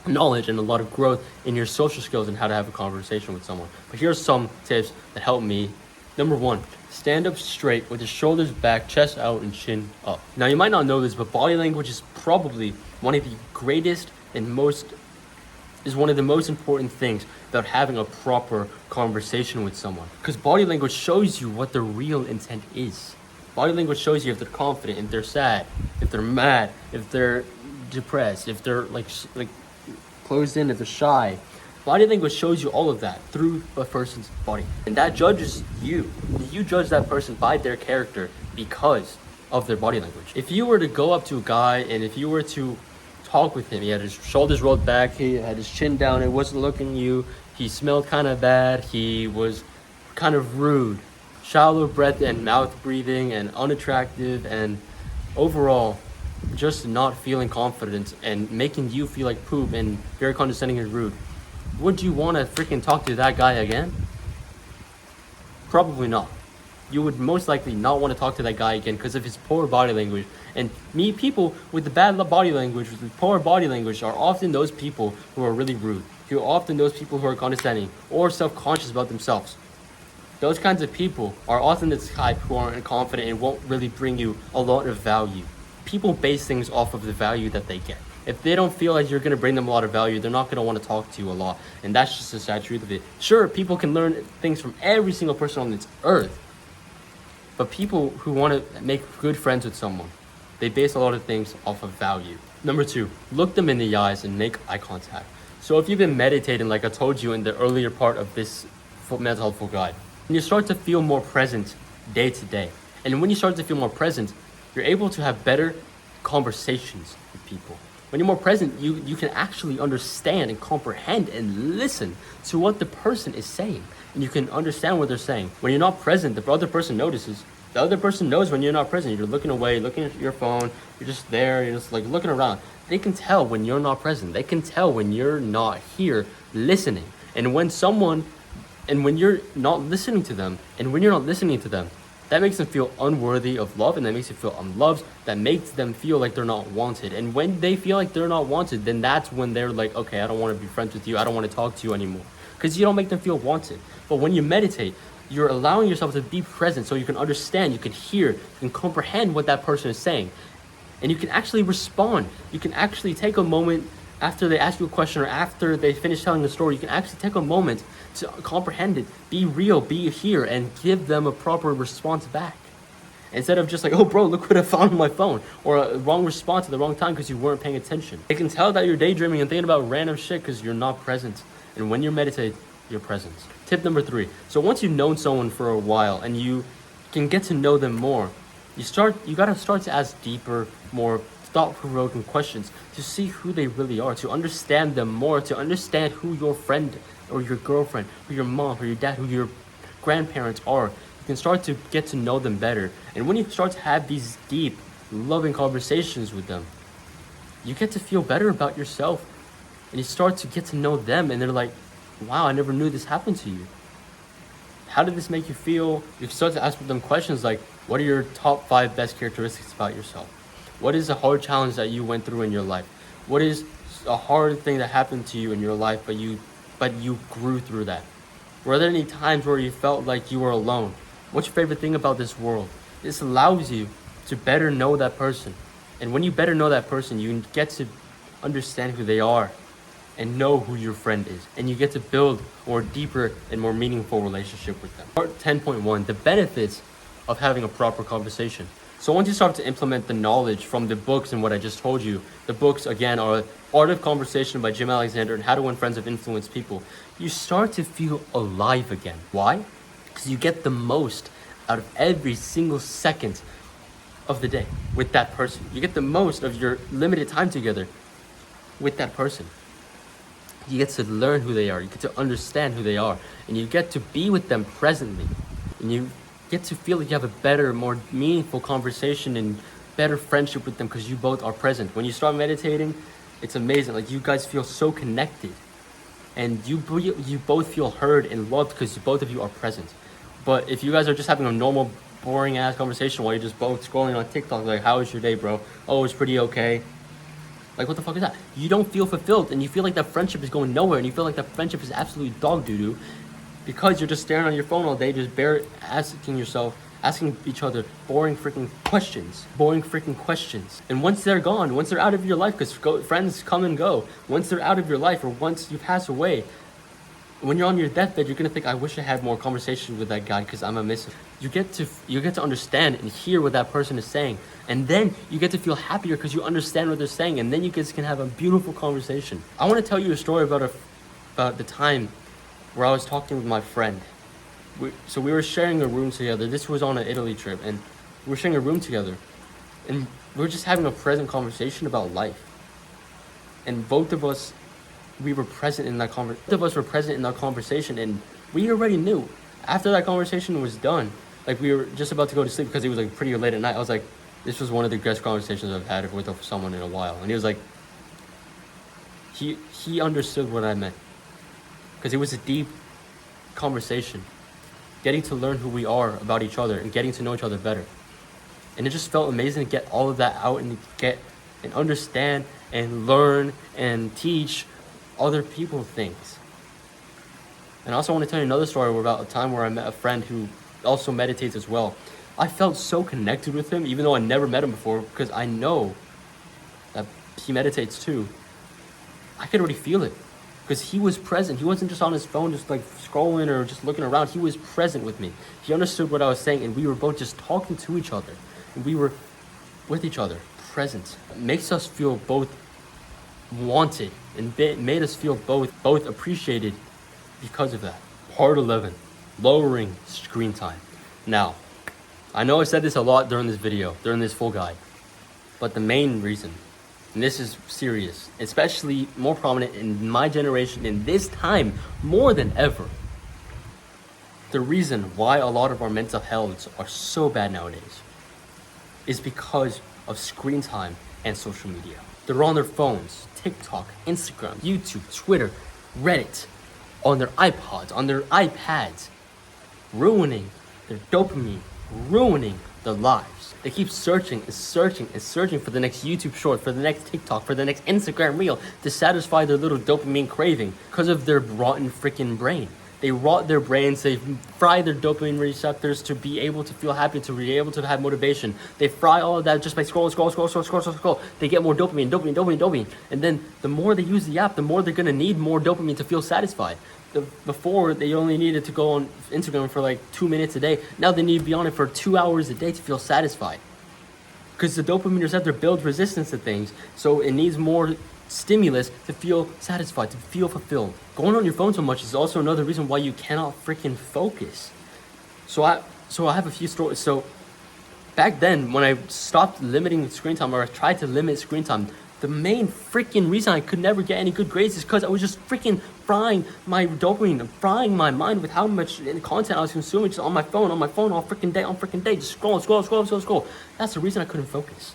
knowledge and a lot of growth in your social skills and how to have a conversation with someone. But here's some tips that help me. Number 1, stand up straight with the shoulders back, chest out, and chin up. Now, you might not know this, but body language is probably one of the greatest and one of the most important things about having a proper conversation with someone. Because body language shows you what the real intent is. Body language shows you if they're confident, if they're sad, if they're mad, if they're depressed, if they're like closed in, if they're shy. Body language shows you all of that through a person's body. And that judges you. You judge that person by their character because of their body language. If you were to go up to a guy and if you were to talk with him, he had his shoulders rolled back, he had his chin down, he wasn't looking at you, he smelled kind of bad, he was kind of rude, shallow breath and mouth breathing, and unattractive, and overall just not feeling confident and making you feel like poop and very condescending and rude, would you want to freaking talk to that guy again? Probably not. You would most likely not want to talk to that guy again because of his poor body language. And people with the bad body language, with the poor body language, are often those people who are really rude. You're often those people who are condescending or self-conscious about themselves. Those kinds of people are often the type who aren't confident and won't really bring you a lot of value. People base things off of the value that they get. If they don't feel like you're going to bring them a lot of value, they're not going to want to talk to you a lot. And that's just the sad truth of it. Sure, people can learn things from every single person on this earth. But people who want to make good friends with someone, they base a lot of things off of value. Number 2, look them in the eyes and make eye contact. So if you've been meditating, like I told you in the earlier part of this mental health guide, and you start to feel more present day to day. And when you start to feel more present, you're able to have better conversations with people. When you're more present, you can actually understand and comprehend and listen to what the person is saying. And you can understand what they're saying. When you're not present, the other person notices. The other person knows when you're not present. You're looking away, looking at your phone. You're just there. You're just like looking around. They can tell when you're not present. They can tell when you're not here listening. And when you're not listening to them, that makes them feel unworthy of love, and that makes you feel unloved. That makes them feel like they're not wanted. And when they feel like they're not wanted, then that's when they're like, okay, I don't want to be friends with you. I don't want to talk to you anymore. Because you don't make them feel wanted. But when you meditate, you're allowing yourself to be present so you can understand, you can hear, you can comprehend what that person is saying. And you can actually respond. You can actually take a moment after they ask you a question or after they finish telling the story. You can actually take a moment to comprehend it, be real, be here, and give them a proper response back. Instead of just like, oh bro, look what I found on my phone, or a wrong response at the wrong time because you weren't paying attention. They can tell that you're daydreaming and thinking about random shit because you're not present. And when you meditate, you're present. Tip number 3. So once you've known someone for a while and you can get to know them more, you gotta start to ask deeper, more thought-provoking questions to see who they really are, to understand them more, to understand who your friend or your girlfriend, who your mom, or your dad, who your grandparents are. You can start to get to know them better. And when you start to have these deep, loving conversations with them, you get to feel better about yourself. And you start to get to know them, and they're like, wow, I never knew this happened to you. how did this make you feel? You start to ask them questions like, what are your top 5 best characteristics about yourself? What is a hard challenge that you went through in your life? What is a hard thing that happened to you in your life, but you grew through that? Were there any times where you felt like you were alone? What's your favorite thing about this world? This allows you to better know that person. And when you better know that person, you get to understand who they are and know who your friend is. And you get to build more deeper and more meaningful relationship with them. Part 10.1, the benefits of having a proper conversation. So once you start to implement the knowledge from the books and what I just told you, the books again are Art of Conversation by Jim Alexander and How to Win Friends and Influence People, you start to feel alive again. Why? Because you get the most out of every single second of the day with that person. You get the most of your limited time together with that person. You get to learn who they are, you get to understand who they are, and you get to be with them presently. And you get to feel like you have a better, more meaningful conversation and better friendship with them because you both are present. When you start meditating, it's amazing. Like, you guys feel so connected. And you both feel heard and loved because both of you are present. But if you guys are just having a normal, boring ass conversation while you're just both scrolling on TikTok, like, how was your day, bro? Oh, it's pretty okay. Like, what the fuck is that? You don't feel fulfilled, and you feel like that friendship is going nowhere, and you feel like that friendship is absolutely dog doo-doo because you're just staring on your phone all day, just asking each other boring freaking questions. And once they're gone, once they're out of your life, because friends come and go, once they're out of your life or once you pass away, when you're on your deathbed, you're gonna think, I wish I had more conversation with that guy because I'm gonna miss him. You get to understand and hear what that person is saying, and then you get to feel happier because you understand what they're saying, and then you guys can have a beautiful conversation. I want to tell you a story about the time where I was talking with my friend. So we were sharing a room together. This was on an Italy trip, and we were sharing a room together, and we were just having a present conversation about life. And both of us were present in that conversation, and we already knew. After that conversation was done, like, we were just about to go to sleep because it was like pretty late at night. I was like, this was one of the best conversations I've had with someone in a while. And he was like, he understood what I meant, because it was a deep conversation, getting to learn who we are about each other and getting to know each other better. And it just felt amazing to get all of that out and get and understand and learn and teach other people things. And I also want to tell you another story about a time where I met a friend who also meditates as well. I felt so connected with him, even though I never met him before, because I know that he meditates too. I could already feel it, because he was present. He wasn't just on his phone, just like scrolling or just looking around. He was present with me. He understood what I was saying, and we were both just talking to each other. And we were with each other, present. It makes us feel both wanted, and made us feel both appreciated because of that. Part 11, lowering screen time. Now, I know I said this a lot during this video, during this full guide, but the main reason, and this is serious, especially more prominent in my generation in this time more than ever, the reason why a lot of our mental healths are so bad nowadays is because of screen time and social media. They're on their phones, TikTok, Instagram, YouTube, Twitter, Reddit, on their iPods, on their iPads, ruining their dopamine, ruining their lives. They keep searching and searching and searching for the next YouTube short, for the next TikTok, for the next Instagram reel to satisfy their little dopamine craving because of their rotten freaking brain. They rot their brains, they fry their dopamine receptors to be able to feel happy, to be able to have motivation. They fry all of that just by scroll. They get more dopamine. And then the more they use the app, the more they're going to need more dopamine to feel satisfied. Before, they only needed to go on Instagram for like 2 minutes a day. Now they need to be on it for 2 hours a day to feel satisfied. Because the dopamine receptor builds resistance to things, so it needs more stimulus to feel satisfied, to feel fulfilled. Going on your phone so much is also another reason why you cannot freaking focus. So I have a few stories. So back then, when I stopped limiting screen time, or I tried to limit screen time, the main freaking reason I could never get any good grades is because I was just freaking frying my dopamine, frying my mind with how much content I was consuming just on my phone all freaking day, just scroll. That's the reason I couldn't focus.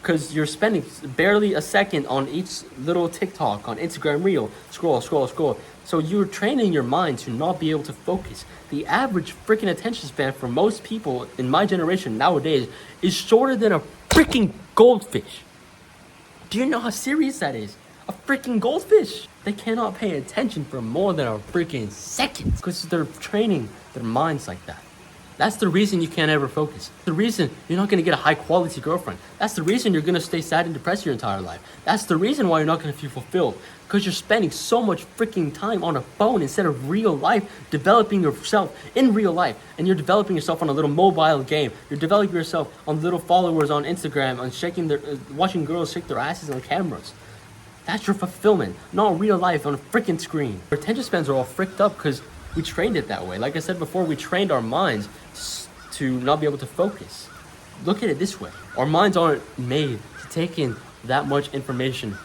because you're spending barely a second on each little TikTok, on Instagram reel, scroll, scroll, scroll. So you're training your mind to not be able to focus. The average freaking attention span for most people in my generation nowadays is shorter than a freaking goldfish. Do you know how serious that is? A freaking goldfish. They cannot pay attention for more than a freaking second because they're training their minds like that. That's the reason you can't ever focus. The reason you're not going to get a high quality girlfriend. That's the reason you're going to stay sad and depressed your entire life. That's the reason why you're not going to feel fulfilled. Because you're spending so much freaking time on a phone instead of real life, developing yourself in real life. And you're developing yourself on a little mobile game. You're developing yourself on little followers on Instagram, on watching girls shake their asses on cameras. That's your fulfillment, not real life on a freaking screen. Our attention spans are all fricked up because we trained it that way. Like I said before, we trained our minds to not be able to focus. Look at it this way. Our minds aren't made to take in that much information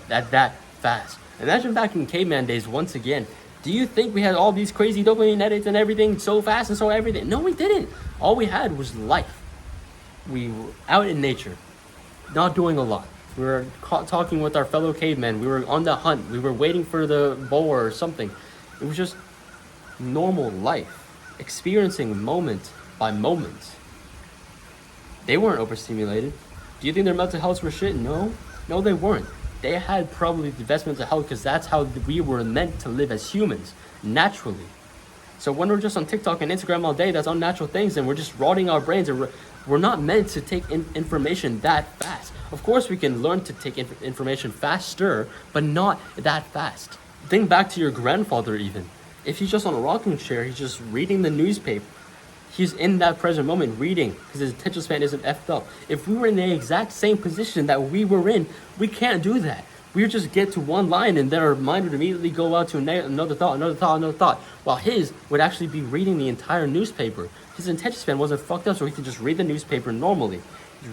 that fast. Imagine back in caveman days once again. Do you think we had all these crazy dopamine edits and everything so fast and so everything? No, we didn't. All we had was life. We were out in nature, not doing a lot. We were talking with our fellow cavemen. We were on the hunt. We were waiting for the boar or something. It was just normal life, experiencing moment by moment. They weren't overstimulated. Do you think their mental health were shit? No, they weren't. They had probably the best mental health because that's how we were meant to live as humans, naturally. So when we're just on TikTok and Instagram all day, that's unnatural things, and we're just rotting our brains, and we're not meant to take information that fast. Of course, we can learn to take information faster, but not that fast. Think back to your grandfather even. If he's just on a rocking chair, he's just reading the newspaper. He's in that present moment reading because his attention span isn't effed up. If we were in the exact same position that we were in, we can't do that. We would just get to one line and then our mind would immediately go out to another thought, while his would actually be reading the entire newspaper. His attention span wasn't fucked up, so he could just read the newspaper normally.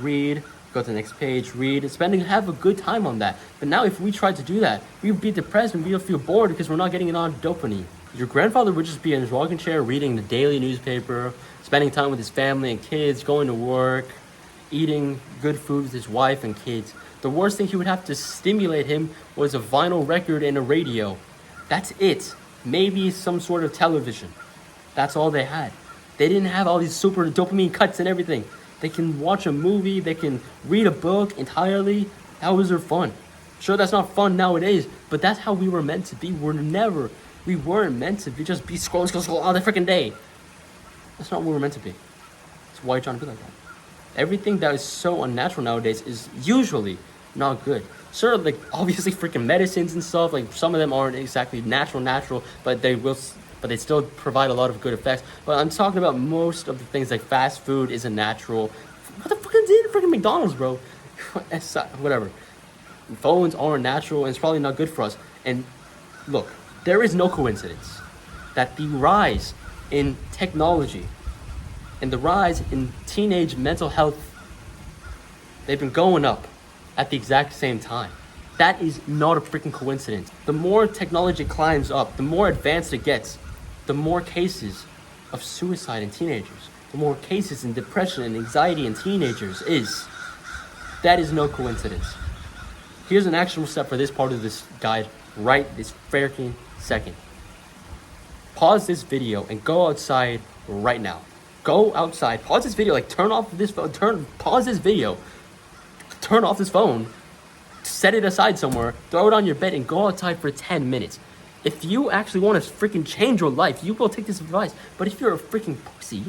Read, go to the next page, read, have a good time on that. But now if we tried to do that, we would be depressed and we would feel bored because we're not getting enough dopamine. Your grandfather would just be in his rocking chair reading the daily newspaper, spending time with his family and kids, going to work, eating good food with his wife and kids. The worst thing he would have to stimulate him was a vinyl record and a radio. That's it. Maybe some sort of television. That's all they had. They didn't have all these super dopamine cuts and everything. They can watch a movie, they can read a book entirely. That was their fun. Sure, that's not fun nowadays, but that's how we were meant to be. We weren't meant to be just be scrolling all the freaking day. That's not what we're meant to be. That's why you're trying to be like that. Everything that is so unnatural nowadays is usually not good. Sure, like obviously freaking medicines and stuff, like some of them aren't exactly natural, but they still provide a lot of good effects. But I'm talking about most of the things like fast food isn't natural. What the fuck is it? Freaking McDonald's, bro. Whatever. Phones aren't natural and it's probably not good for us. And look, there is no coincidence that the rise in technology and the rise in teenage mental health, they've been going up at the exact same time. That is not a freaking coincidence. The more technology climbs up, the more advanced it gets, the more cases of suicide in teenagers, the more cases in depression and anxiety in teenagers is. That is no coincidence. Here's an actionable step for this part of this guide right this freaking second. Pause this video and go outside right now. Go outside, pause this video, like pause this video, turn off this phone, set it aside somewhere, throw it on your bed and go outside for 10 minutes. If you actually want to freaking change your life, you will take this advice. But if you're a freaking pussy,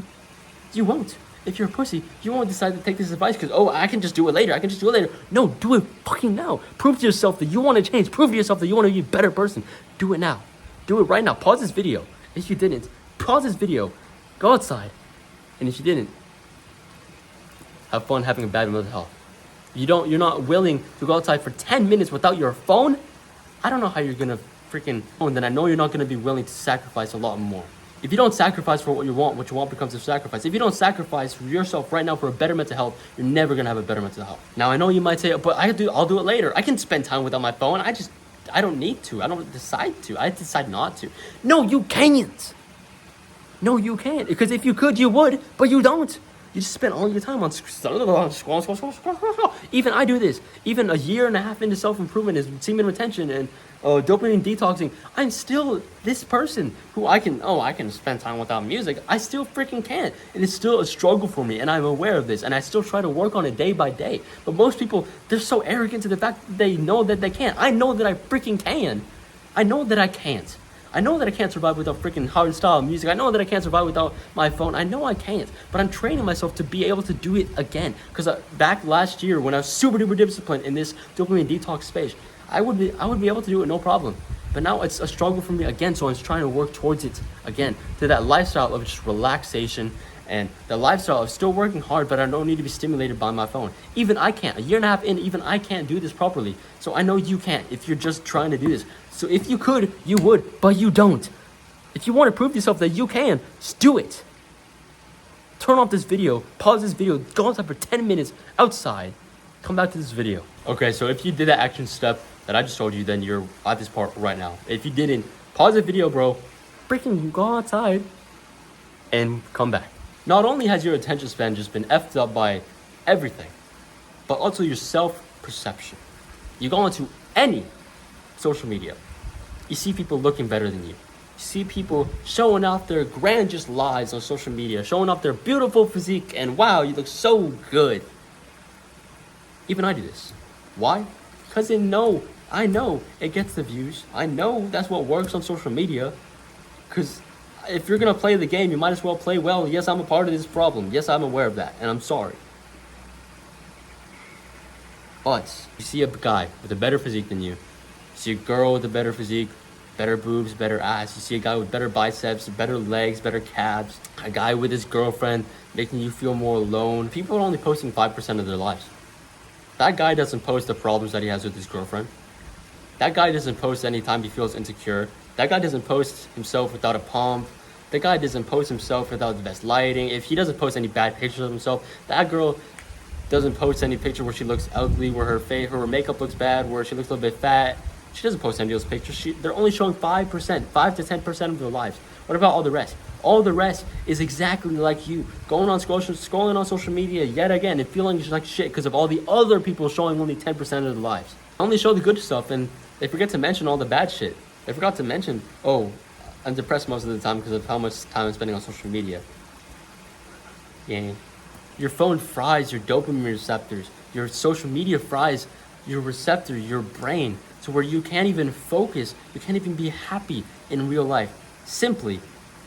you won't. If you're a pussy, you won't decide to take this advice because, I can just do it later. No, do it fucking now. Prove to yourself that you want to change. Prove to yourself that you want to be a better person. Do it now. Do it right now. Pause this video. If you didn't, pause this video. Go outside. And if you didn't, have fun having a bad mental health. You're not willing to go outside for 10 minutes without your phone? I don't know how you're gonna freaking, and then I know you're not gonna be willing to sacrifice a lot more. If you don't sacrifice for what you want becomes a sacrifice. If you don't sacrifice for yourself right now for a better mental health, you're never gonna have a better mental health. Now I know you might say, but I'll do it later. I can spend time without my phone. I don't need to. I don't decide to. I decide not to. No, you can't. No, you can't. Because if you could, you would, but you don't. You just spend all your time on scroll. Even I do this. Even a year and a half into self-improvement is semen retention and dopamine detoxing. I'm still this person who I can spend time without music. I still freaking can't. It is still a struggle for me, and I'm aware of this, and I still try to work on it day by day. But most people, they're so arrogant to the fact that they know that they can't. I know that I freaking can. I know that I can't. I know that I can't survive without freaking hardstyle music. I know that I can't survive without my phone. I know I can't. But I'm training myself to be able to do it again. Because back last year, when I was super duper disciplined in this dopamine detox space, I would be able to do it no problem. But now it's a struggle for me again, so I'm just trying to work towards it again. To that lifestyle of just relaxation and the lifestyle of still working hard, but I don't need to be stimulated by my phone. Even I can't. A year and a half in, even I can't do this properly. So I know you can't if you're just trying to do this. So if you could, you would, but you don't. If you want to prove to yourself that you can, just do it. Turn off this video, pause this video, go outside for 10 minutes outside, come back to this video. Okay, so if you did that action step that I just told you, then you're at this part right now. If you didn't, pause the video, bro. Freaking go outside and come back. Not only has your attention span just been effed up by everything, but also your self-perception. You go onto any social media, you see people looking better than you. You see people showing off their grandiose lives on social media, showing off their beautiful physique, and wow, you look so good. Even I do this. Why? Because I know it gets the views. I know that's what works on social media. Because if you're going to play the game, you might as well play well. Yes, I'm a part of this problem. Yes, I'm aware of that, and I'm sorry. But you see a guy with a better physique than you. You see a girl with a better physique, better boobs, better ass. You see a guy with better biceps, better legs, better calves. A guy with his girlfriend making you feel more alone. People are only posting 5% of their lives. That guy doesn't post the problems that he has with his girlfriend. That guy doesn't post anytime he feels insecure. That guy doesn't post himself without a pump. That guy doesn't post himself without the best lighting. If he doesn't post any bad pictures of himself, that girl doesn't post any picture where she looks ugly, where her makeup looks bad, where she looks a little bit fat. She doesn't post any of those pictures. They're only showing 5%, 5 to 10% of their lives. What about all the rest? All the rest is exactly like you. Scrolling on social media yet again and feeling just like shit because of all the other people showing only 10% of their lives. Only show the good stuff, and they forget to mention all the bad shit. They forgot to mention, oh, I'm depressed most of the time because of how much time I'm spending on social media. Yeah. Your phone fries your dopamine receptors. Your social media fries your receptor, your brain, to where you can't even focus. You can't even be happy in real life. Simply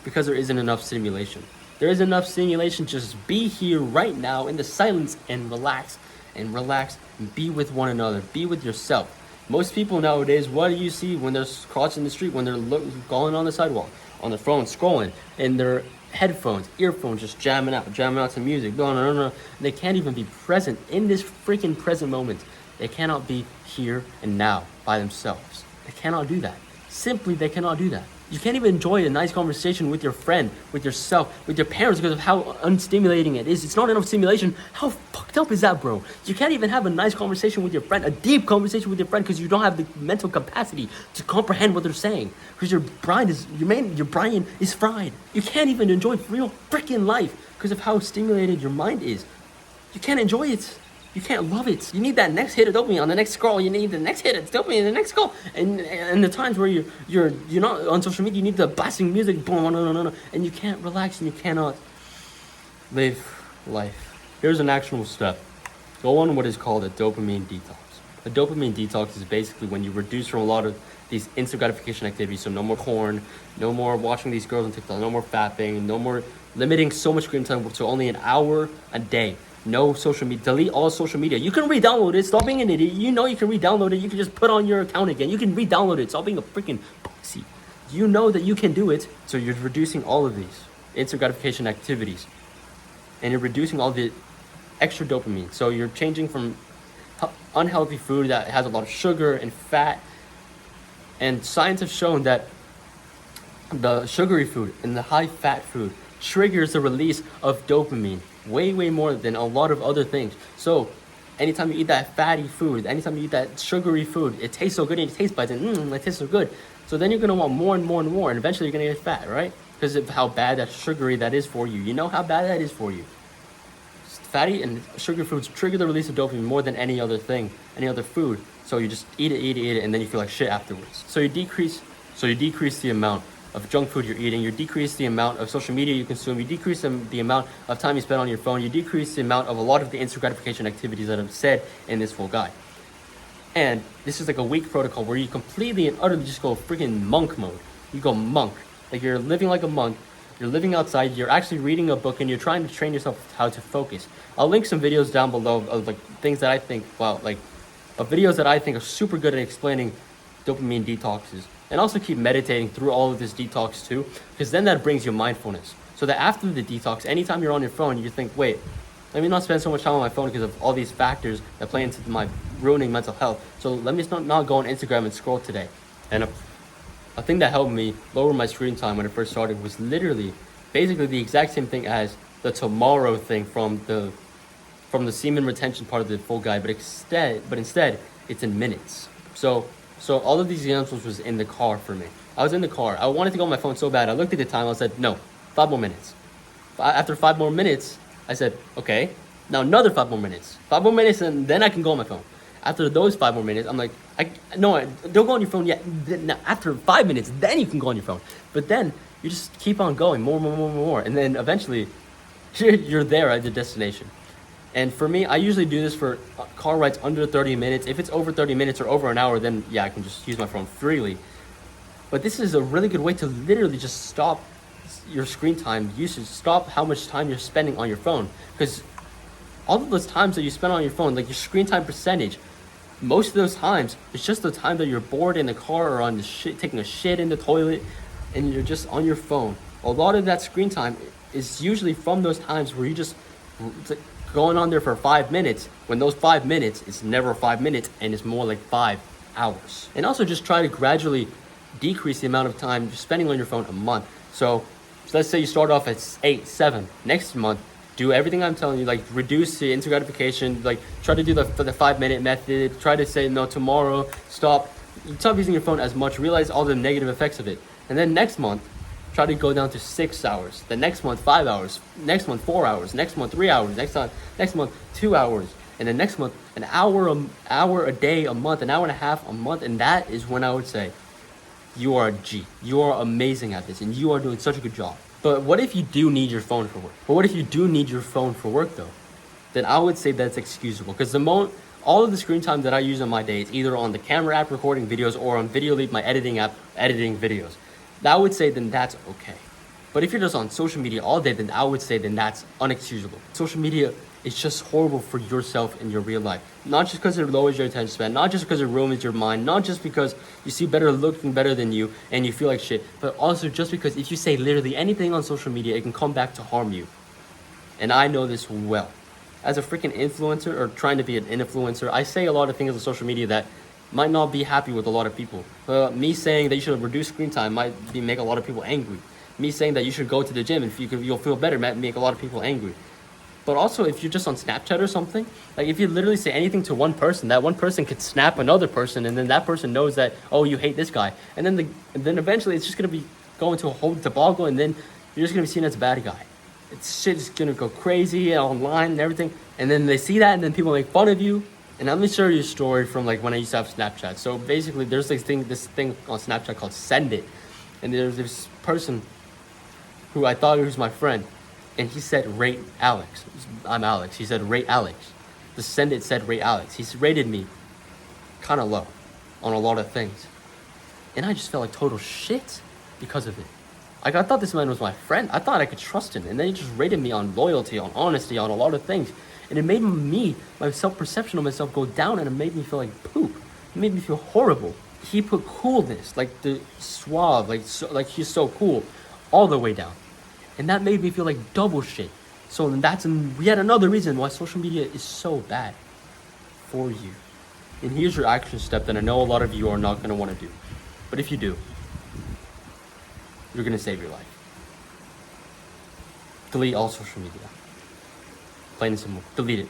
because there isn't enough stimulation. There isn't enough stimulation. Just be here right now in the silence and relax and be with one another. Be with yourself. Most people nowadays, what do you see when they're crossing the street, when they're going on the sidewalk, on their phone, scrolling, and their headphones, earphones, just jamming out to music. No. They can't even be present in this freaking present moment. They cannot be here and now by themselves. They cannot do that. Simply, they cannot do that. You can't even enjoy a nice conversation with your friend, with yourself, with your parents because of how unstimulating it is. It's not enough stimulation. How fucked up is that, bro? You can't even have a nice conversation with your friend, a deep conversation with your friend because you don't have the mental capacity to comprehend what they're saying because your brain is fried. You can't even enjoy real freaking life because of how stimulated your mind is. You can't enjoy it. You can't love it. You need that next hit of dopamine on the next scroll. You need the next hit of dopamine on the next scroll. And the times where you're not on social media, you need the blasting music, boom, no, and you can't relax and you cannot live life. Here's an actionable step. Go on what is called a dopamine detox. A dopamine detox is basically when you reduce from a lot of these instant gratification activities. So no more porn, no more watching these girls on TikTok, no more fapping, no more limiting so much screen time to only an hour a day. No social media. Delete all social media. You can re-download it. Stop being an idiot. You know you can re-download it. You can just put on your account again. You can re-download it. Stop being a freaking pussy. You know that you can do it. So you're reducing all of these instant gratification activities. And you're reducing all the extra dopamine. So you're changing from unhealthy food that has a lot of sugar and fat. And science has shown that the sugary food and the high-fat food triggers the release of dopamine way more than a lot of other things. So anytime you eat that fatty food, anytime you eat that sugary food, it tastes so good in your taste buds, and it tastes so good. So then you're gonna want more and more, and eventually you're gonna get fat, right? Because of how bad that sugary that is for you. You know how bad that is for you. fatty and sugar foods trigger the release of dopamine more than any other thing, any other food. So you just eat it, and then you feel like shit afterwards. So you decrease the amount of junk food you're eating, you decrease the amount of social media you consume, you decrease the amount of time you spend on your phone, you decrease the amount of a lot of the instant gratification activities that I've said in this full guide. And this is like a week protocol where you completely and utterly just go freaking monk mode. You go monk. Like you're living like a monk. You're living outside. You're actually reading a book and you're trying to train yourself how to focus. I'll link some videos down below of like things that I think, videos that I think are super good at explaining dopamine detoxes. And also keep meditating through all of this detox too, because then that brings you mindfulness. So that after the detox, anytime you're on your phone, you think, wait, let me not spend so much time on my phone because of all these factors that play into my ruining mental health. So let me not go on Instagram and scroll today. And a thing that helped me lower my screen time when it first started was literally basically the exact same thing as the tomorrow thing from the semen retention part of the full guide, but instead it's in minutes. So all of these examples was in the car for me. I was in the car. I wanted to go on my phone so bad. I looked at the time. I said, no, 5 more minutes. After 5 more minutes, I said, okay, now another 5 more minutes. 5 more minutes, and then I can go on my phone. After those 5 more minutes, I'm like, no, don't go on your phone yet. Now, after 5 minutes, then you can go on your phone. But then you just keep on going, more. And then eventually, you're there at the destination. And for me, I usually do this for car rides under 30 minutes. If it's over 30 minutes or over an hour, then yeah, I can just use my phone freely. But this is a really good way to literally just stop your screen time usage, stop how much time you're spending on your phone. Because all of those times that you spend on your phone, like your screen time percentage, most of those times, it's just the time that you're bored in the car or on the taking a shit in the toilet, and you're just on your phone. A lot of that screen time is usually from those times where you just going on there for 5 minutes, when those 5 minutes is never 5 minutes and it's more like 5 hours. And also just try to gradually decrease the amount of time you're spending on your phone a month. So let's say you start off at 8, 7. Next month, do everything I'm telling you, like reduce the instant gratification, like try to do the 5-minute method, try to say no tomorrow, stop using your phone as much, realize all the negative effects of it. And then next month, try to go down to 6 hours. The next month, 5 hours. Next month, 4 hours. Next month, 3 hours. Next month, 2 hours. And then next month, an hour a day, a month, an hour and a half a month. And that is when I would say, you are a G. You are amazing at this, and you are doing such a good job. But what if you do need your phone for work? Though? Then I would say that's excusable. Because all of the screen time that I use on my day is either on the camera app recording videos or on Video Leap, my editing app, editing videos. I would say then that's okay. But if you're just on social media all day, then I would say then that's unexcusable. Social media is just horrible for yourself in your real life. Not just because it lowers your attention span, not just because it ruins your mind, not just because you see looking better than you and you feel like shit, but also just because if you say literally anything on social media, it can come back to harm you. And I know this well. As a freaking influencer or trying to be an influencer, I say a lot of things on social media that might not be happy with a lot of people. Me saying that you should reduce screen time might make a lot of people angry. Me saying that you should go to the gym and you'll feel better might make a lot of people angry. But also, if you're just on Snapchat or something, like if you literally say anything to one person, that one person could snap another person, and then that person knows that, oh, you hate this guy. And then eventually it's just going to be going to a whole debacle, and then you're just going to be seen as a bad guy. Shit is going to go crazy online and everything. And then they see that, and then people make fun of you. And let me show you a story from like when I used to have Snapchat. So basically, there's this thing on Snapchat called Send It. And there's this person who I thought was my friend. And he said, rate Alex. I'm Alex. He said, rate Alex. The Send It said, rate Alex. He rated me kind of low on a lot of things. And I just felt like total shit because of it. Like, I thought this man was my friend. I thought I could trust him. And then he just rated me on loyalty, on honesty, on a lot of things. And it made my self-perception of myself go down, and it made me feel like poop. It made me feel horrible. He put coolness, like the suave, like he's so cool, all the way down. And that made me feel like double shit. So that's yet another reason why social media is so bad for you. And here's your action step that I know a lot of you are not going to want to do. But if you do, you're going to save your life. Delete all social media. Plain and simple. Delete it.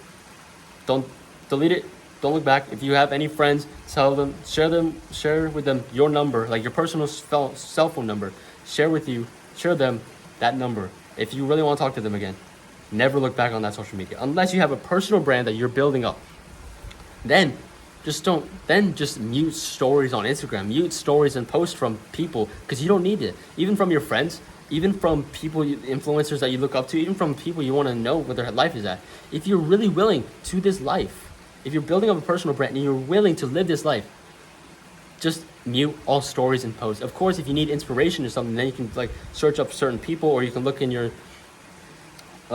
Don't delete it. Don't look back. If you have any friends, tell them, share with them your number, like your personal cell phone number. Share them that number if you really want to talk to them again. Never look back on that social media unless you have a personal brand that you're building up. Then just mute stories on Instagram, mute stories and posts from people, because you don't need it. Even from your friends, even from people, influencers that you look up to, even from people you want to know what their life is at. If you're really willing to this life, if you're building up a personal brand and you're willing to live this life, just mute all stories and posts. Of course, if you need inspiration or something, then you can like search up certain people, or you can look in your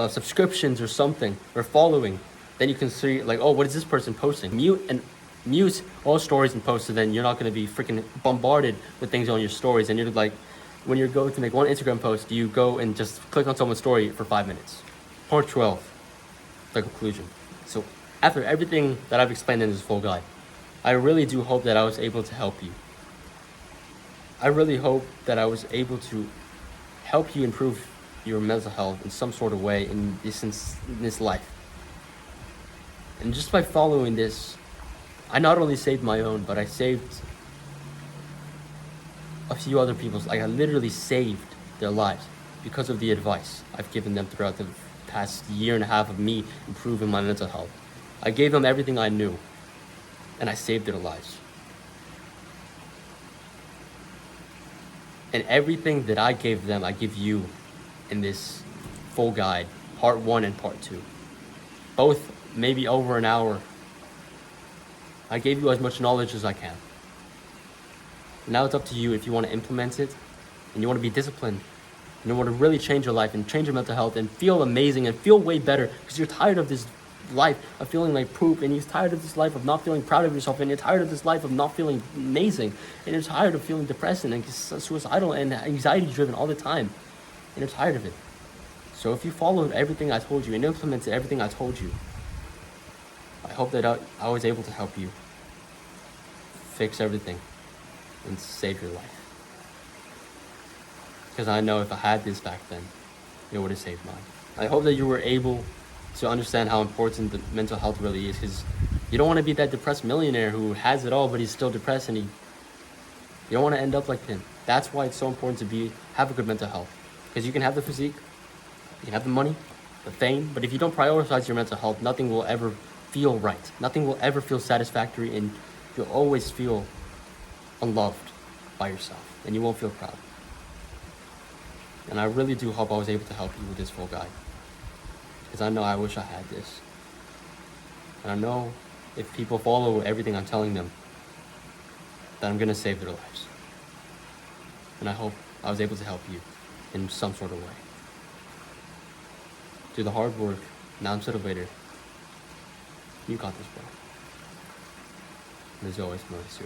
subscriptions or something, or following. Then you can see like, oh, what is this person posting? Mute all stories and posts, so then you're not going to be freaking bombarded with things on your stories. And you're like, when you're going to make one Instagram post, you go and just click on someone's story for 5 minutes. Part 12, the conclusion. So after everything that I've explained in this full guide, I really do hope that I was able to help you. I really hope that I was able to help you improve your mental health in some sort of way in this life. And just by following this, I not only saved my own, but I saved a few other people's. Like, I literally saved their lives because of the advice I've given them throughout the past year and a half of me improving my mental health. I gave them everything I knew, and I saved their lives. And everything that I gave them, I give you in this full guide, part 1 and part 2. Both maybe over an hour. I gave you as much knowledge as I can. Now it's up to you if you want to implement it, and you want to be disciplined, and you want to really change your life and change your mental health and feel amazing and feel way better, because you're tired of this life of feeling like poop, and you're tired of this life of not feeling proud of yourself, and you're tired of this life of not feeling amazing, and you're tired of feeling depressed and suicidal and anxiety driven all the time, and you're tired of it. So if you followed everything I told you and implemented everything I told you, I hope that I was able to help you fix everything and save your life. Because I know if I had this back then, it would have saved mine. I hope that you were able to understand how important the mental health really is, because you don't want to be that depressed millionaire who has it all but he's still depressed, and you don't want to end up like him. That's why it's so important to have a good mental health, because you can have the physique, you can have the money, the fame, but if you don't prioritize your mental health, nothing will ever feel right. Nothing will ever feel satisfactory, and you'll always feel unloved by yourself, and you won't feel proud. And I really do hope I was able to help you with this full guide, because I know I wish I had this. And I know if people follow everything I'm telling them, that I'm going to save their lives. And I hope I was able to help you in some sort of way. Do the hard work, now instead of later. You got this, bro. And as always, more to